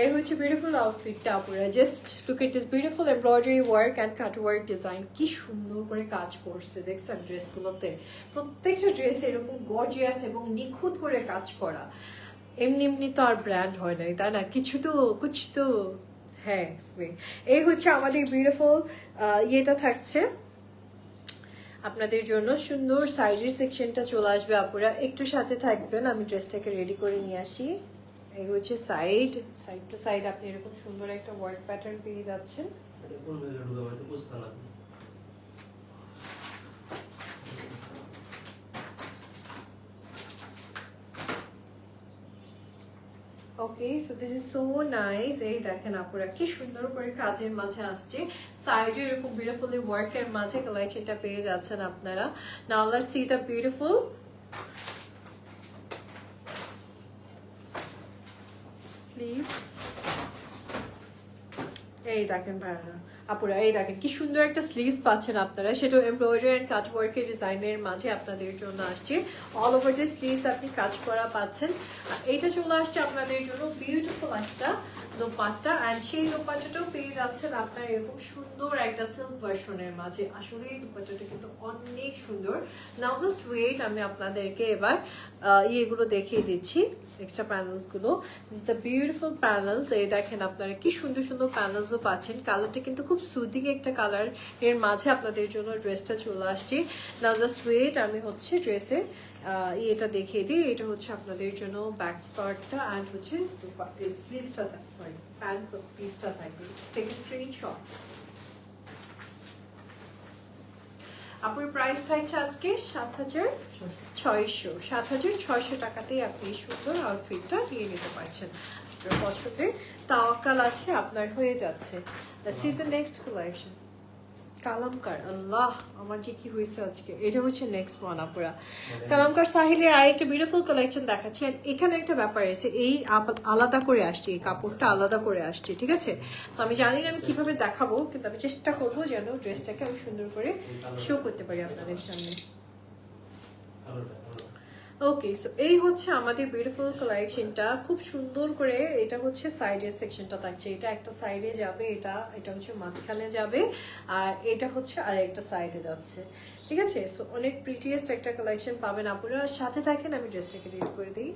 এই হচ্ছে বিউটিফুল আউটফিটটা আপুরা। Just look at this beautiful embroidery work and cut work design. কি সুন্দর করে কাজ করছে দেখছেন ড্রেসগুলোতে। প্রত্যেকটা ড্রেস এরকম গর্জিয়াস এবং নিখুঁত করে কাজ করা। এমনি এমনি তো আর ব্র্যান্ড হয় নাই, তাই না? কিছু তো হ্যাঁ। এই হচ্ছে আমাদের বিউটিফুল ইয়েটা থাকছে আপনাদের জন্য। সুন্দর সাইডের সেকশনটা চলে আসবে আপুরা, একটু সাথে থাকবেন। আমি ড্রেসটাকে রেডি করে নিয়ে আসি। এই হচ্ছে সাইড টু সাইড আপনি এরকম সুন্দর একটা ওয়ার্ক প্যাটার্ন পেয়ে যাচ্ছেন। এটা কোন জায়গায় ঢুকাবো এটা বুঝতে না। Okay, so this is so nice. এই দেখেন আপুরা কি সুন্দর করে কাজের মাঝে আসছে, সাইডে এরকম বিউটিফুলি ওয়ার্কের মাঝে কালেকশনটা পেয়ে যাচ্ছেন আপনারা। নাও let's see the beautiful sleeves. এই দেখেন ভাইরা আপুরা, এই দেখেন কি সুন্দর একটা স্লিভস পাচ্ছেন আপনারা, সেটা এমব্রয়ডারি এন্ড কাট ওয়ার্কের ডিজাইনের মাঝে আপনাদের জন্য আসছে। অল ওভার দি স্লিভস আপনি কাজ করা পাচ্ছেন। আর এইটা চলে আসছে আপনাদের জন্য বিউটিফুল একটা দোপাট্টা, অ্যান্ড সেই দোপাট্টাটাও পেয়ে যাচ্ছেন আপনার এরকম সুন্দর একটা সিল্ক ভার্সনের মাঝে। আসলে এই দোপাট্টাটা কিন্তু অনেক সুন্দর। নাও জাস্ট ওয়েট, আমি আপনাদেরকে এবার ইয়েগুলো দেখিয়ে দিচ্ছি, এক্সট্রা প্যানেলস গুলো। This the beautiful panels. এই দেখেন আপনারা কি সুন্দর সুন্দর প্যানেলসও পাচ্ছেন। কালারটা কিন্তু খুব সুদিং একটা কালার এর মাঝে আপনাদের জন্য ড্রেসটা চলে আসছে। নাও জাস্ট ওয়েট, আমি হচ্ছে ড্রেসের এটা দেখিয়ে দিই। এটা হচ্ছে আপনাদের জন্য ব্যাক পার্টটা, অ্যান্ড হচ্ছে স্লিভসটা, সরি প্যান্ট পিসটা থাকবে। Take screenshot. আপুর প্রাইস থাকছে আজকে 7,600 টাকাতেই আপনি সুন্দর আউটফিটটা নিয়ে নিতে পারছেন। আপনার পছন্দের তাওয়াক্কাল আছে, আপনার হয়ে যাচ্ছে। See the next collection. Kalamkar, আল্লাহ আমার যে কি হয়েছে আজকে। এটা হচ্ছে নেক্সট ওয়ান আপুরা। কালামকার সাহিলের আরেকটা বিউটিফুল কালেকশন দেখাচ্ছি। এখানে একটা ব্যাপার আছে, এই আলাদা করে আসছে, এই কাপড়টা আলাদা করে আসছে, ঠিক আছে? তো আমি জানি না আমি কিভাবে দেখাবো, কিন্তু আমি চেষ্টা করবো যেন ড্রেসটাকে আমি সুন্দর করে শো করতে পারি আপনাদের সামনে। ওকে, সো এই হচ্ছে আমাদের বিউটিফুল কালেকশনটা, খুব সুন্দর করে। এটা হচ্ছে সাইডের সেকশনটা থাকছে, এটা একটা সাইডে যাবে, এটা হচ্ছে মাঝখানে যাবে, আর এটা হচ্ছে আর একটা সাইডে যাচ্ছে, ঠিক আছে? সো অনেক প্রিটিয়েস্ট একটা কালেকশন পাবেন আপনারা। সাথে থাকেন, আমি ড্রেসটাকে রেডি করে দিই।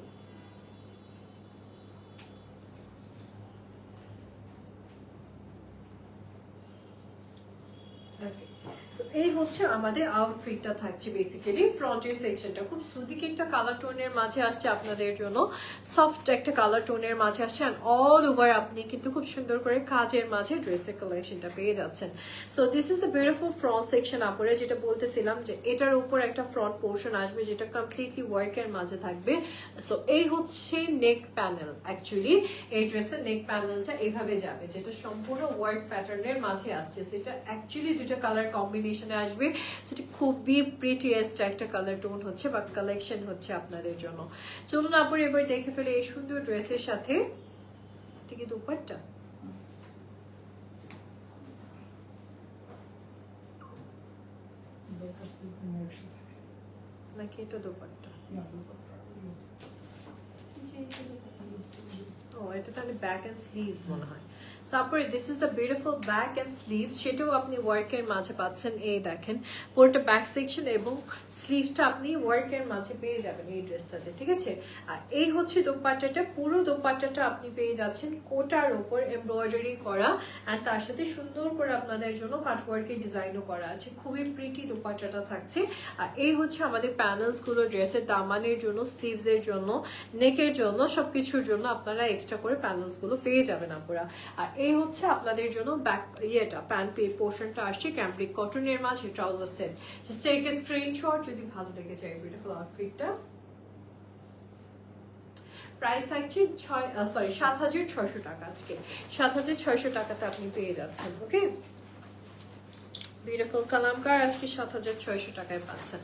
এই হচ্ছে আমাদের আউটফিটটা থাকছে। বেসিক্যালি ফ্রন্টের সেকশনটা খুব সুদিক একটা কালার টোনের মাঝে আসছে আপনাদের জন্য, সফট একটা কালার টোনের মাঝে আসছে, অ্যান্ড অল ওভার আপনি কিন্তু খুব সুন্দর করে কাজের মাঝে ড্রেসের কালেকশনটা পেয়ে যাচ্ছেন। So this is the beautiful front section আপুরে, যেটা বলতেছিলাম যে এটার উপর একটা ফ্রন্ট পোর্শন আসবে যেটা কমপ্লিটলি ওয়ার্কের মাঝে থাকবে। সো এই হচ্ছে নেক প্যানেল। অ্যাকচুয়ালি এই ড্রেসের নেক প্যানেলটা এইভাবে যাবে, যেটা সম্পূর্ণ ওয়ার্ক প্যাটার্নের মাঝে আসছে। সেটা অ্যাকচুয়ালি দুটো কালার কম্বিনেশনে আসবে, সেটা খুবই প্রিটিয়েস্ট একটা কালার টোন হচ্ছে বা কালেকশন হচ্ছে আপনাদের জন্য। চলুন আপুর এবার দেখে ফেলে এই সুন্দর ড্রেসের সাথে ঠিক আছে দুপাট্টা। নাকি এটা দুপাট্টা? ও, এটা তাহলে ব্যাক এন্ড স্লিভস মনে হয়। সো তারপরে this is the beautiful back and sleeves, সেটাও আপনি ওয়ার্কের মাঝে পাচ্ছেন। এই দেখেন পুরোটা ব্যাক সেকশন এবং স্লিভসটা আপনি ওয়ার্কের মাঝে পেয়ে যাবেন এই ড্রেসটাতে, ঠিক আছে। আর এই হচ্ছে দোপাট্টাটা, পুরো দোপাট্টাটা আপনি পেয়ে যাচ্ছেন কোটার ওপর এমব্রয়ডারি করা, অ্যান্ড তার সাথে সুন্দর করে আপনাদের জন্য কাটওয়ার্কের ডিজাইনও করা আছে। খুবই প্রিটি দোপাট্টাটা থাকছে। আর এই হচ্ছে আমাদের প্যানেলসগুলো ড্রেসের দামানের জন্য, স্লিভসের জন্য, নেকের জন্য, সবকিছুর জন্য আপনারা এক্সট্রা করে প্যানেলসগুলো পেয়ে যাবেন আপনারা। আর এই হচ্ছে আপনাদের জন্য ব্যাক প্যান্ট পোর্শনটা আসছে ক্যাম্ব্রিক কটনের মাঝে trouser set. Just take a screenshot যদি ভালো লেগে যায় বিউটিফুল আউটফিটটা। প্রাইস থাকছে 7,600 টাকা। আজকে 7,600 টাকাতে আপনি পেয়ে যাচ্ছেন। ওকে, বিউটিফুল কালামকার আজকে 7,600 টাকায় পাচ্ছেন।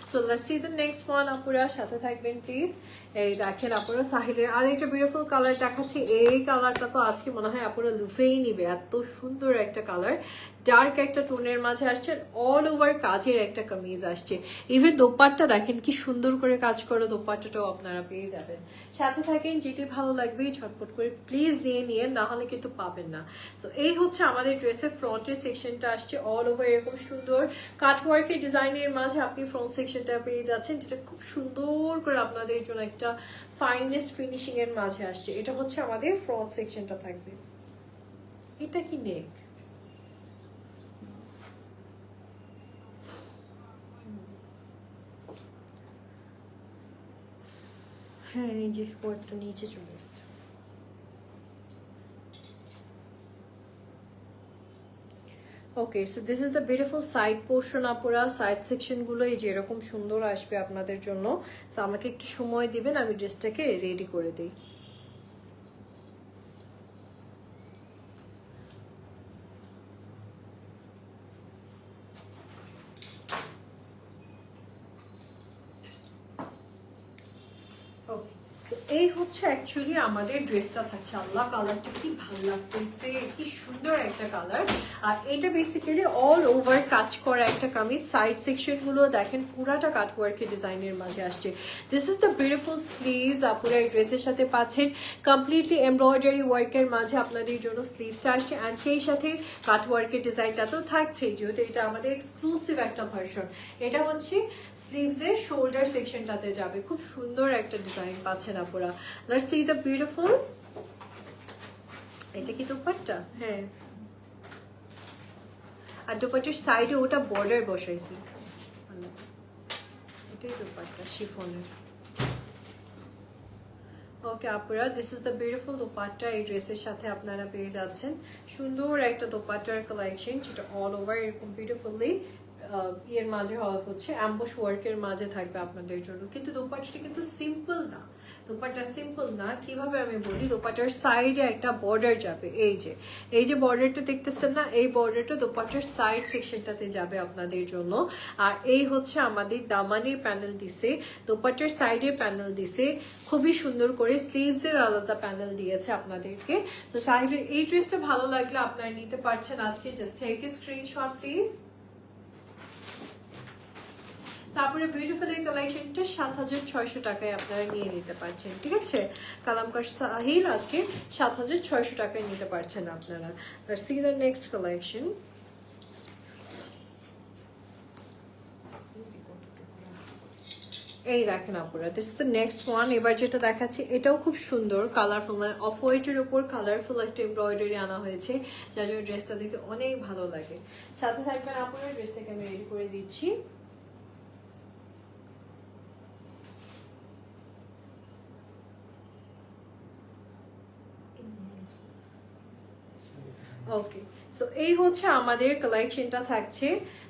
So let's see the next one. আপুরা সাথে থাকবেন প্লিজ। এই দেখেন আপুরা সাহিলের আর একটা বিউটিফুল কালার দেখাচ্ছি। এই কালারটা তো আজকে মনে হয় আপুরা লুফেই নিবে, এত সুন্দর একটা কালার। ডার্ক একটা টোনের মাঝে আসছে, অল ওভার কাজের একটা কামিজ আসছে। ইভেন দোপাট্টা দেখেন কি সুন্দর করে কাজ করে, দোপাট্টাটাও আপনারা পেয়ে যাবেন। সাথে থাকেন, যেটি ভালো লাগবে ঝটপট করে প্লিজ নিয়ে না হলে কিন্তু পাবেন না। সো এই হচ্ছে আমাদের ড্রেসের ফ্রন্টের সেকশনটা আসছে অল ওভার এরকম সুন্দর কাটওয়ার্কের ডিজাইনের মাঝে আপনি ফ্রন্ট সেকশনটা পেয়ে যাচ্ছেন, যেটা খুব সুন্দর করে আপনাদের জন্য একটা ফাইনেস্ট ফিনিশিং এর মাঝে আসছে। এটা হচ্ছে আমাদের ফ্রন্ট সেকশনটা থাকবে। এটা কি নেক, হ্যাঁ এই যে পরটা নিচে চলে এসছে। Okay, so this is the beautiful side portion. আপুরা সাইড সেকশনগুলো এই যে এরকম সুন্দর আসবে আপনাদের জন্য। সো আমাকে একটু সময় দিবেন, আমি ড্রেসটাকে রেডি করে দিই। এই হচ্ছে অ্যাকচুয়ালি আমাদের ড্রেসটা থাকছে। আল্লাহ কালারটা কি ভালো লাগতেছে, কি সুন্দর একটা কালার। আর এটা বেসিক্যালি অল ওভার কাজ করা একটা কামিজ। সাইড সেকশন গুলো দেখেন পুরাটা কাটওয়ার্কের ডিজাইনের মাঝে আসছে। This is the beautiful sleeves. আপুরা এই ড্রেসের সাথে পাচ্ছেন কমপ্লিটলি এমব্রয়ডারি ওয়ার্কের মাঝে আপনাদের জন্য স্লিভসটা আসছে, অ্যান্ড সেই সাথে কাটওয়ার্কের ডিজাইনটা তো থাকছেই, যেহেতু এটা আমাদের এক্সক্লুসিভ একটা ভার্সন। এটা হচ্ছে স্লিভসের শোল্ডার সেকশনটাতে যাবে, খুব সুন্দর একটা ডিজাইন পাচ্ছেন আপুরা। Let's see the beautiful. এটা কি দোপাট্টা? হ্যাঁ, আর দোপাট্টার সাইডে ওটা বর্ডার বসাইছি। এটাই দোপাট্টা শিফনের। ওকে আপুরা, this is the beautiful dupatta. এই ড্রেসের সাথে আপনারা পেয়ে যাচ্ছেন সুন্দর একটা দোপাট্টার কালেকশন, যেটা অল ওভার এরকম বিউটিফুলি ইয়ের মাঝে হচ্ছে অ্যাম্বুশ ওয়ার্কের মাঝে থাকবে আপনাদের জন্য। কিন্তু দোপাট্টাটা কিন্তু সিম্পল না, দোপাট্টা সিম্পল না। কিভাবে আমি বলি, দোপাট্টার সাইডে একটা বর্ডার যাবে। এই যে বর্ডারটা দেখতেছেন না, এই বর্ডারটা দোপাট্টার সাইড সেকশনটাতে যাবে আপনাদের জন্য। আর এই হচ্ছে আমাদের দামানের প্যানেল দিছে, দোপাট্টার সাইডে প্যানেল দিছে, খুবই সুন্দর করে স্লিভসের আলাদা প্যানেল দিয়েছে আপনাদেরকে। তো সাইডের এই ড্রেসটা ভালো লাগলে আপনারা নিতে পারছেন আজকে। Just take a screenshot please. তারপরে বিউটিফুল এই কালেকশনটা 7,600 টাকায় আপনারা নিয়ে নিতে পারছেন, ঠিক আছে। কালামকার সাহিল আজকে 7,600 টাকায় নিতে পারছেন আপনারা। Let's see the next collection. এই দেখেন আপুরা, this is the next one. এবার যেটা দেখাচ্ছি এটাও খুব সুন্দর কালারফুল, মানে অফ হোয়াইটের উপর কালারফুল একটা এমব্রয়ডারি আনা হয়েছে, যার জন্য ড্রেসটা দেখতে অনেক ভালো লাগে। সাথে থাকবেন আপুরা, ড্রেসটাকে আমি রেডি করে দিচ্ছি। ওকে, সো এই হচ্ছে আমাদের কালেকশনটা থাকছে।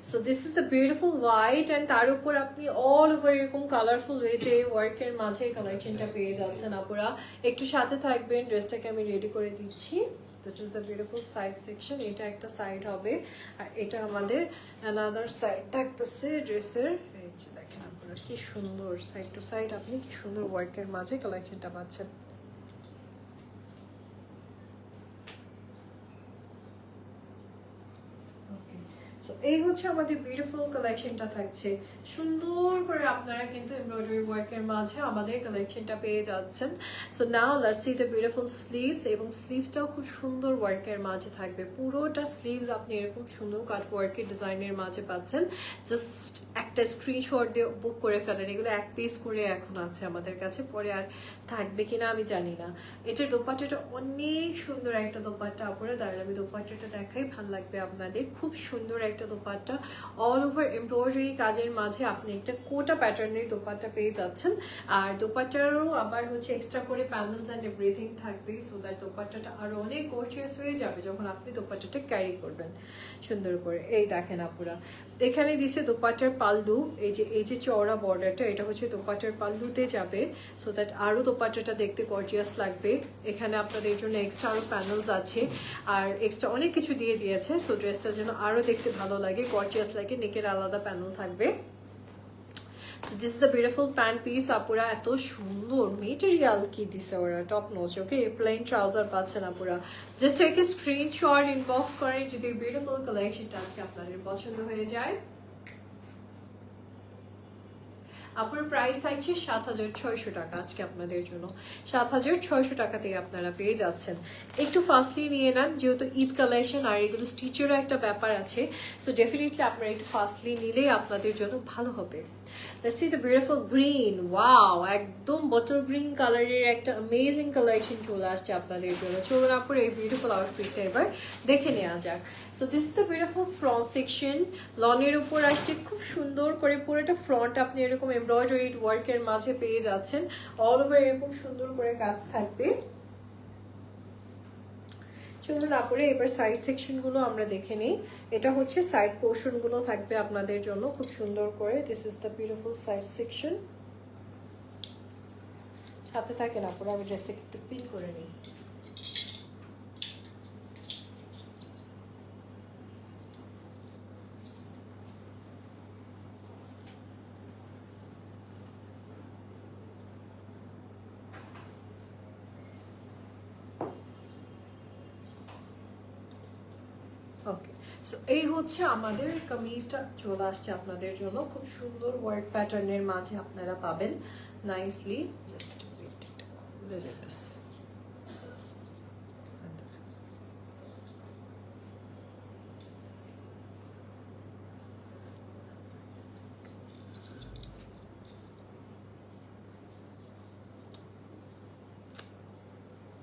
So this is the beautiful white, and তার উপর আপনি অল ওভার এরকম কালারফুল ওয়েতে ওয়ার্কের মাঝে কালেকশনটা পেয়ে যাচ্ছেন আপুরা। একটু সাথে থাকবেন, ড্রেসটাকে আমি রেডি করে দিচ্ছি। This is the beautiful side section. এটা একটা সাইড হবে, আর এটা আমাদের অ্যানাদার সাইড থাকতেছে ড্রেসের। এই যে দেখেন আপনারা কি সুন্দর সাইড টু সাইড আপনি কি সুন্দর ওয়ার্কের মাঝে কালেকশনটা পাচ্ছেন। তো এই হচ্ছে আমাদের বিউটিফুল কালেকশনটা থাকছে। সুন্দর করে আপনারা কিন্তু এমব্রয়ডারি ওয়ার্কের মাঝে আমাদের কালেকশনটা পেয়ে যাচ্ছেন। So now let's see the beautiful sleeves, এবং স্লিভসটাও খুব সুন্দর ওয়ার্কের মাঝে থাকবে। পুরোটা স্লিভস আপনি এরকম সুন্দর কাট ওয়ার্কের ডিজাইনের মাঝে পাচ্ছেন। জাস্ট একটা স্ক্রিনশট দিয়ে বুক করে ফেলেন। এগুলো এক পিস করে এখন আছে আমাদের কাছে, পরে আর থাকবে কিনা আমি জানি না। এটার দোপাট্টাটা অনেক সুন্দর একটা দোপাট্টা, আপনারা দাঁড়ালে আমি দোপাট্টাটা দেখাই, ভালো লাগবে আপনাদের। খুব সুন্দর একটা দোপাট্টা, অল ওভার এমব্রয়ডারি কাজের মাঝে আপনি একটা কোটা প্যাটার্নের দোপাট্টা পেয়ে যাচ্ছেন। আর দোপাট্টারও আবার হচ্ছে এক্সট্রা করে প্যানেলস অ্যান্ড এভরিথিং থাকবে, সো দ্যাট দোপাট্টাটা আরো অনেক গর্জিয়াস হয়ে যাবে যখন আপনি দোপাট্টাটা ক্যারি করবেন সুন্দর করে। এই দেখেন আপুরা, এখানে দিছে দোপাট্টার পাল্লু, এই যে চওড়া বর্ডারটা, এটা হচ্ছে দোপাট্টার পাল্লুতে যাবে, সো দ্যাট আরো দোপাট্টাটা দেখতে গর্জিয়াস লাগবে। এখানে আপনাদের জন্য এক্সট্রা আরো প্যানেলস আছে, আর এক্সট্রা অনেক কিছু দিয়ে দিয়েছে, সো ড্রেসটা যেন আরো দেখতে ভালো লাগে, গর্জিয়াস লাগে। নেকের আলাদা প্যানেল থাকবে। So this is the beautiful pant piece আপুরা, এত সুন্দর মেটেরিয়াল কি দিছে ওরা, top notch. Okay, plain trouser পাচ্ছেন আপুরা। Just take a screenshot, inbox করেন যদি বিউটিফুল কালেকশনটা আজকে আপনাদের পছন্দ হয়ে যায়। আপনার প্রাইস থাকছে 7,600 টাকা আজকে আপনাদের জন্য। 7,600 টাকাতেই আপনারা পেয়ে যাচ্ছেন। একটু ফাস্টলি নিয়ে নেন, যেহেতু ঈদ কালেকশন আর এগুলো স্টিচেরও একটা ব্যাপার আছে, সো ডেফিনেটলি আপনারা একটু ফাস্টলি নিলেই আপনাদের জন্য ভালো হবে। Let's see the beautiful green. Wow, একদম বটল গ্রিন কালারের একটা অ্যামেজিং কালেকশন চলে আসছে আপনাদের জন্য। চলুন আপুর এই বিউটিফুল আউটফিটটা এবার দেখে নেওয়া যাক। So this is the beautiful front section, লনের উপর আসছে খুব সুন্দর করে পুরোটা ফ্রন্ট আপনি এরকম এমব্রয়ডারি ওয়ার্কের মাঝে পেয়ে যাচ্ছেন। অল ওভার এরকম সুন্দর করে কাজ থাকবে। চলুন আপুরে এবার সাইড সেকশন গুলো আমরা দেখে নিই। এটা হচ্ছে সাইড পোর্শন গুলো থাকবে আপনাদের জন্য খুব সুন্দর করে। This is the beautiful side section. সাথে থাকেন আপুরে, আমি ড্রেসটাকে একটু পিন করে নিই। ওকে, সো এই হচ্ছে আমাদের কামিজটা চলে আসছে আপনাদের জন্য। খুব সুন্দর ওয়ার্ক প্যাটার্নের মাঝে আপনারা পাবেন নাইসলি। জাস্ট খুলে যেতেছে।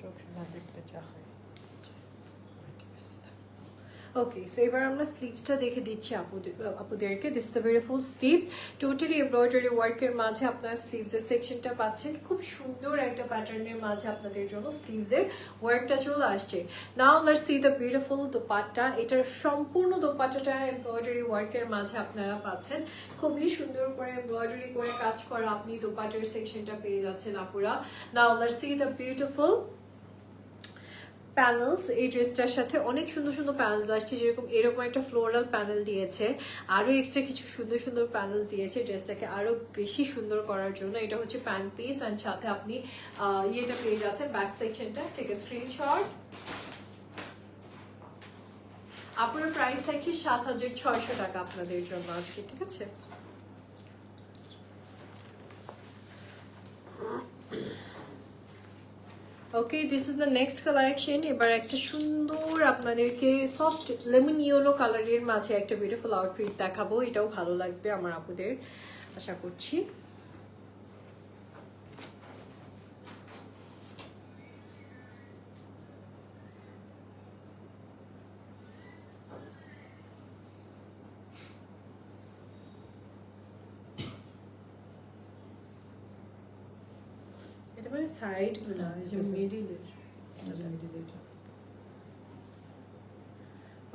চোখে না দেখতে যা হয়। ওকে, সো এবার আমরা স্লিভসটা দেখে দিচ্ছি আপুদেরকে। This the beautiful sleeves, totally embroidery ওয়ার্কের মাঝে আপনারা স্লিভসের সেকশনটা পাচ্ছেন। খুব সুন্দর একটা প্যাটার্নের মাঝে আপনাদের জন্য স্লিভসের ওয়ার্কটা চলে আসছে। নাও let's see the beautiful dupatta. এটার সম্পূর্ণ দোপাট্টাটা এমব্রয়ডারি ওয়ার্কের মাঝে আপনারা পাচ্ছেন। খুবই সুন্দর করে এমব্রয়ডারি করে কাজ করা আপনি দোপাট্টার সেকশনটা পেয়ে যাচ্ছেন আপুরা। নাও let's see the beautiful panels. এই ড্রেসটার সাথে অনেক সুন্দর সুন্দর প্যানেলস আসছে, যেরকম এরকম একটা ফ্লোরাল প্যানেল দিয়েছে, আরো এক্সট্রা কিছু সুন্দর সুন্দর প্যানেলস দিয়েছে ড্রেসটাকে আরো বেশি সুন্দর করার জন্য। এটা হচ্ছে প্যান্ট পিস, অ্যান্ড সাথে আপনি ইয়েটা পেয়ে যাচ্ছেন ব্যাক সেকশনটা। Take a screenshot. আপনার প্রাইস থাকছে 7,600 টাকা আপনাদের জন্য আজকে, ঠিক আছে? Okay, this is the next collection. এবার একটা সুন্দর আপনাদেরকে সফট লেমন ইয়েলো কালারের মাঝে একটা বিউটিফুল আউটফিট দেখাবো। এটাও ভালো লাগবে আমার আপুদের, আশা করছি। এটা মানে সাইড গুলো, মিডিলের।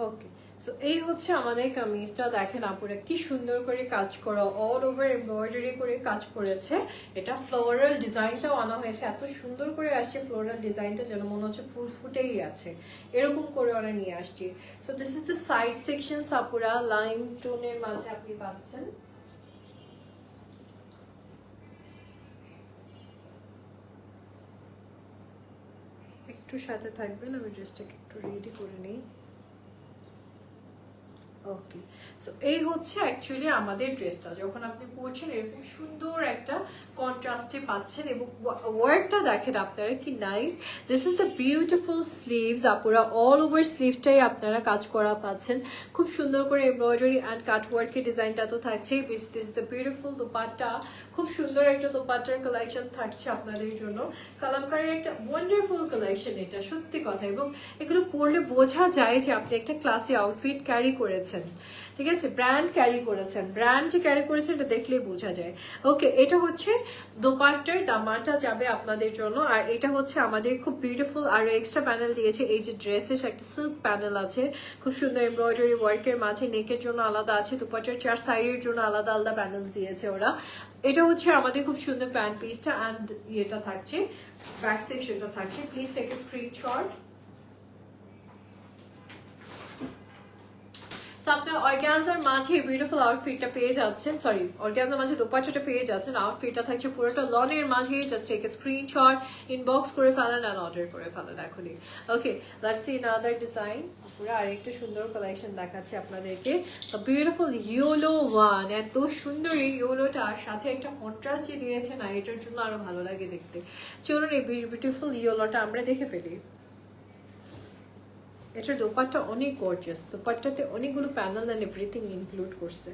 ওকে, সো এই হচ্ছে আমাদের কামিজটা। দেখেন আপুরা কি সুন্দর করে কাজ করা, অল ওভার এমব্রয়ডারি করে কাজ করেছে। এটা ফ্লোরাল ডিজাইনটাও আনা হয়েছে, এত সুন্দর করে আসছে ফ্লোরাল ডিজাইনটা, যেন মনে হচ্ছে ফুল ফুটেই আছে, এরকম করে ওরা নিয়ে আসছে। So this is the side section আপুরা, লাইম টোনের মাঝে আপনি পাচ্ছেন। একটু সাথে থাকবেন, আমি ড্রেসটাকে একটু রেডি করে নিই। ওকে, সো এই হচ্ছে অ্যাকচুয়ালি আমাদের ড্রেসটা। যখন আপনি পরছেন এরকম সুন্দর একটা কন্ট্রাস্টে পাচ্ছেন, এবং ওয়ার্কটা দেখেন আপনারা কি nice. This is the beautiful sleeves, আপুরা অল ওভার স্লিভসটাই আপনারা কাজ করা পাচ্ছেন, খুব সুন্দর করে এমব্রয়ডারি অ্যান্ড কাট ওয়ার্কের ডিজাইনটা তো থাকছেই। This is the beautiful dupatta, খুব সুন্দর একটা দোপাট্টার কালেকশন থাকছে আপনাদের জন্য। কালামকারীর একটা ওয়ান্ডারফুল কালেকশন এটা, সত্যি কথা। এবং এগুলো পরলে বোঝা যায় যে আপনি একটা ক্লাসি আউটফিট ক্যারি করেছেন, ঠিক আছে, ব্র্যান্ড ক্যারি করেছেন, ব্র্যান্ড যে ক্যারি করেছেন এটা দেখলেই বোঝা যায়। ওকে, এটা হচ্ছে দোপাট্টার দামাটা যাবে আপনাদের জন্য। আর এটা হচ্ছে আমাদের খুব বিউটিফুল আর এক্সট্রা প্যানেল দিয়েছে, এই যে ড্রেসের একটা সিল্ক প্যানেল আছে, খুব সুন্দর এমব্রয়ডারি ওয়ার্কের মাঝে নেকের জন্য আলাদা আছে, দোপাট্টার 4 সাইডের জন্য আলাদা আলাদা প্যানেলস দিয়েছে ওরা। এটা হচ্ছে আমাদের খুব সুন্দর প্যান্ট পিসটা, অ্যান্ড ইয়েটা থাকছে, ব্যাক সেকশনটা থাকছে। Please take a screenshot. আপনার অর্গানজার মাঝে বিউটিফুল আউটফিটটা পেয়ে যাচ্ছেন, সরি অর্গানজার মাঝে দোপাট্টাটা পেয়ে যাচ্ছেন, আউটফিটটা থাকছে পুরোটা লনের মাঝে। Just take a screenshot, inbox করে ফেলেন আর অর্ডার করে ফেলেন এখনই। Okay, let's see another design. পুরো আরেকটা সুন্দর কালেকশন দেখাচ্ছে আপনাদেরকে, বিউটিফুল ইয়েলো ওয়ান। এত সুন্দর এই ইয়েলোটা, আর সাথে একটা কন্ট্রাস্ট যে দিয়েছে না, এটার জন্য আরো ভালো লাগে দেখতে। চলুন এই বিউটিফুল ইয়েলোটা আমরা দেখে ফেলি। এটার দোপাট্টা অনেক গর্জিয়াস, দোপাট্টাতে অনেকগুলো প্যানেল এন্ড এভরিথিং ইনক্লুড করছে।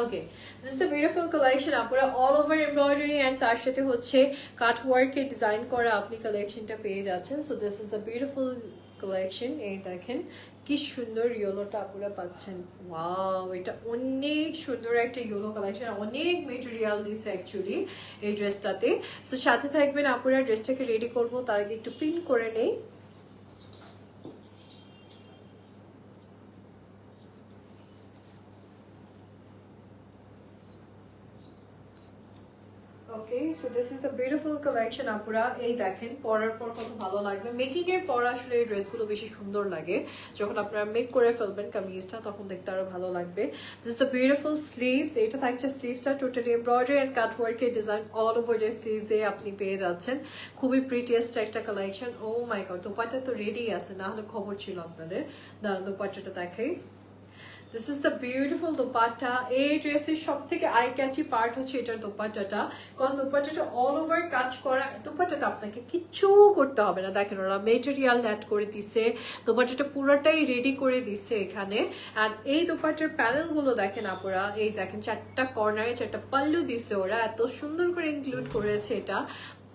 Okay, this is the beautiful collection. আপনারা অল ওভার এমব্রয়ডারি অ্যান্ড তার সাথে হচ্ছে কাট ওয়ার্কে ডিজাইন করা আপনি কালেকশনটা পেয়ে যাচ্ছেন। So this is the beautiful collection. এই দেখেন কি সুন্দর ইয়েলোটা আপনারা পাচ্ছেন। ওয়াও, এটা অনেক সুন্দর একটা ইয়েলো কালেকশন, অনেক মেটেরিয়াল দিচ্ছে অ্যাকচুয়ালি এই ড্রেসটাতে। সো সাথে থাকবেন, আপনারা ড্রেসটাকে রেডি করবো তার আগে একটু পিন করে নেই। Okay, so this is the beautiful collection. আপুরা এই দেখেন, পরার পর কত ভালো লাগবে। মেকিং এর পর আসলে এই ড্রেসগুলো বেশি সুন্দর লাগে, যখন আপনারা মেক করে ফেলবেন কামিজটা তখন দেখতে আরো ভালো লাগবে। This is the beautiful sleeves, এটা থাকছে স্লিভসটা টোটালি এমব্রয়ডারি এন্ড কাট ওয়ার্কের design all over the sleeves এ আপনি পেয়ে যাচ্ছেন। খুবই প্রিটিয়েস্ট একটা collection. Oh my god, dupatta তো রেডি আছে, না হলে খবর ছিল আপনাদের। দাঁড়ান দোপাট্টাটা দেখাই। This is the beautiful dupatta. এই ড্রেসের সব থেকে আই ক্যাচি পার্ট হচ্ছে এটার দোপাট্টাটা, কজ দোপাট্টাটা অল ওভার কাজ করা। দোপাট্টাটা আপনাকে কিচ্ছু করতে হবে না, দেখেন ওরা মেটেরিয়াল অ্যাড করে দিছে, দোপাট্টাটা পুরোটাই রেডি করে দিছে এখানে। অ্যান্ড এই দোপাট্টার প্যানেলগুলো দেখেন আপনারা, এই দেখেন 4টা কর্নারে 4টা পাল্লু দিছে ওরা, এত সুন্দর করে ইনক্লুড করেছে এটা।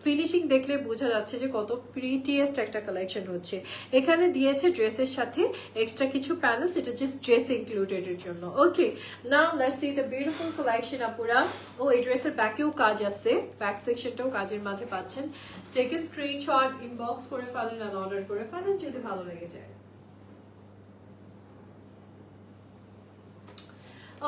ফিনিশিং দেখলে বোঝা যাচ্ছে যে কত প্রিটিয়েস্ট একটা কালেকশন হচ্ছে। এখানে দিয়েছে ড্রেসের সাথে এক্সট্রা কিছু প্যানেলস, এটা জাস্ট ড্রেস ইনক্লুডেড এর জন্য। Okay, now let's see the beautiful collection আপুরা। ও এই ড্রেসের ব্যাকেও কাজ আছে, ব্যাক সেকশনটাও কাজের মাঝে পাচ্ছেন। টেক এ স্ক্রিনশট, ইনবক্স করে ফেলেন আর অর্ডার করে ফেলেন যদি ভালো লেগে যায়।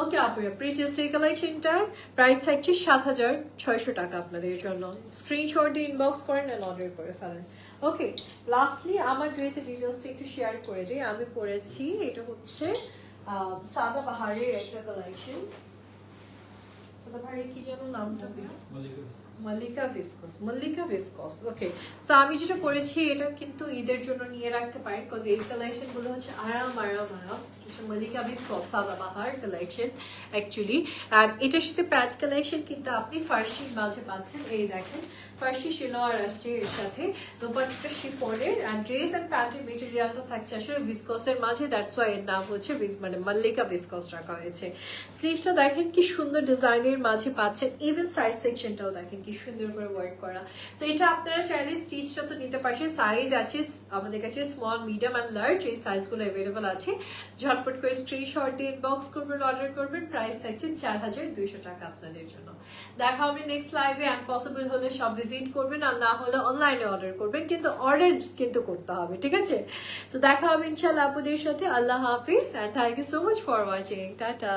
ওকে আপুরা, প্রিভিয়াস এই কালেকশনটার প্রাইস থাকছে 7,600 টাকা আপনাদের জন্য। স্ক্রিনশট দিয়ে ইনবক্স করেন আর অর্ডার করে ফেলেন। ওকে, লাস্টলি আমার ড্রেসের ডিটেলসটা একটু শেয়ার করে দিই। আমি পরেছি, এটা হচ্ছে সাদা বাহারের একটা কালেকশন। সাদা বাহারের কি যেন নামটা? Mallika viscose, Mallika viscose. Okay, তো আমি যেটা করেছি এটা কিন্তু ঈদের জন্য নিয়ে রাখতে পারেন, বিকজ এই কালেকশন গুলো হচ্ছে আরাম আরাম আরাম। Mallika viscose Sadabahar collection actually. আর এটার সাথে প্যান্ট কালেকশন কিন্তু আপনি ফার্সির মাঝে পাচ্ছেন। এই দেখেন ফার্সি শিলোয়ার আসছে এর সাথে, দোপাট্টাটা শিফনের, আর ড্রেস এন্ড প্যান্টের মেটেরিয়ালটা থাকছে আসলে ভিসকসের মাঝে, দ্যাটস ওয়াই এর নাম হচ্ছে মানে মল্লিকা ভিসকস রাখা হয়েছে। স্লিভসটা দেখেন কি সুন্দর ডিজাইনের মাঝে পাচ্ছেন, ইভেন সাইড সেকশনটাও দেখেন কি সুন্দর করে ওয়ার্ক করা। সো এটা আপনারা চাইলে স্টিচটা তো নিতে পারছেন, সাইজ আছে আমাদের কাছে স্মল, মিডিয়াম অ্যান্ড লার্জ, এই সাইজগুলো অ্যাভেলেবল আছে। ঝটপট করে স্ক্রিনশট দিয়ে ইনবক্স করবেন, অর্ডার করবেন। প্রাইস থাকছে 4,200 টাকা আপনাদের জন্য। দেখা হবে নেক্সট লাইভে, অ্যান্ড পসিবল হলে সব ভিজিট করবেন, আর না হলে অনলাইনে অর্ডার করবেন, কিন্তু অর্ডার কিন্তু করতে হবে, ঠিক আছে? তো দেখা হবে ইনশাআল্লাহ আপুদের সাথে। আল্লাহ হাফিজ, and thank you so much for watching. Tata.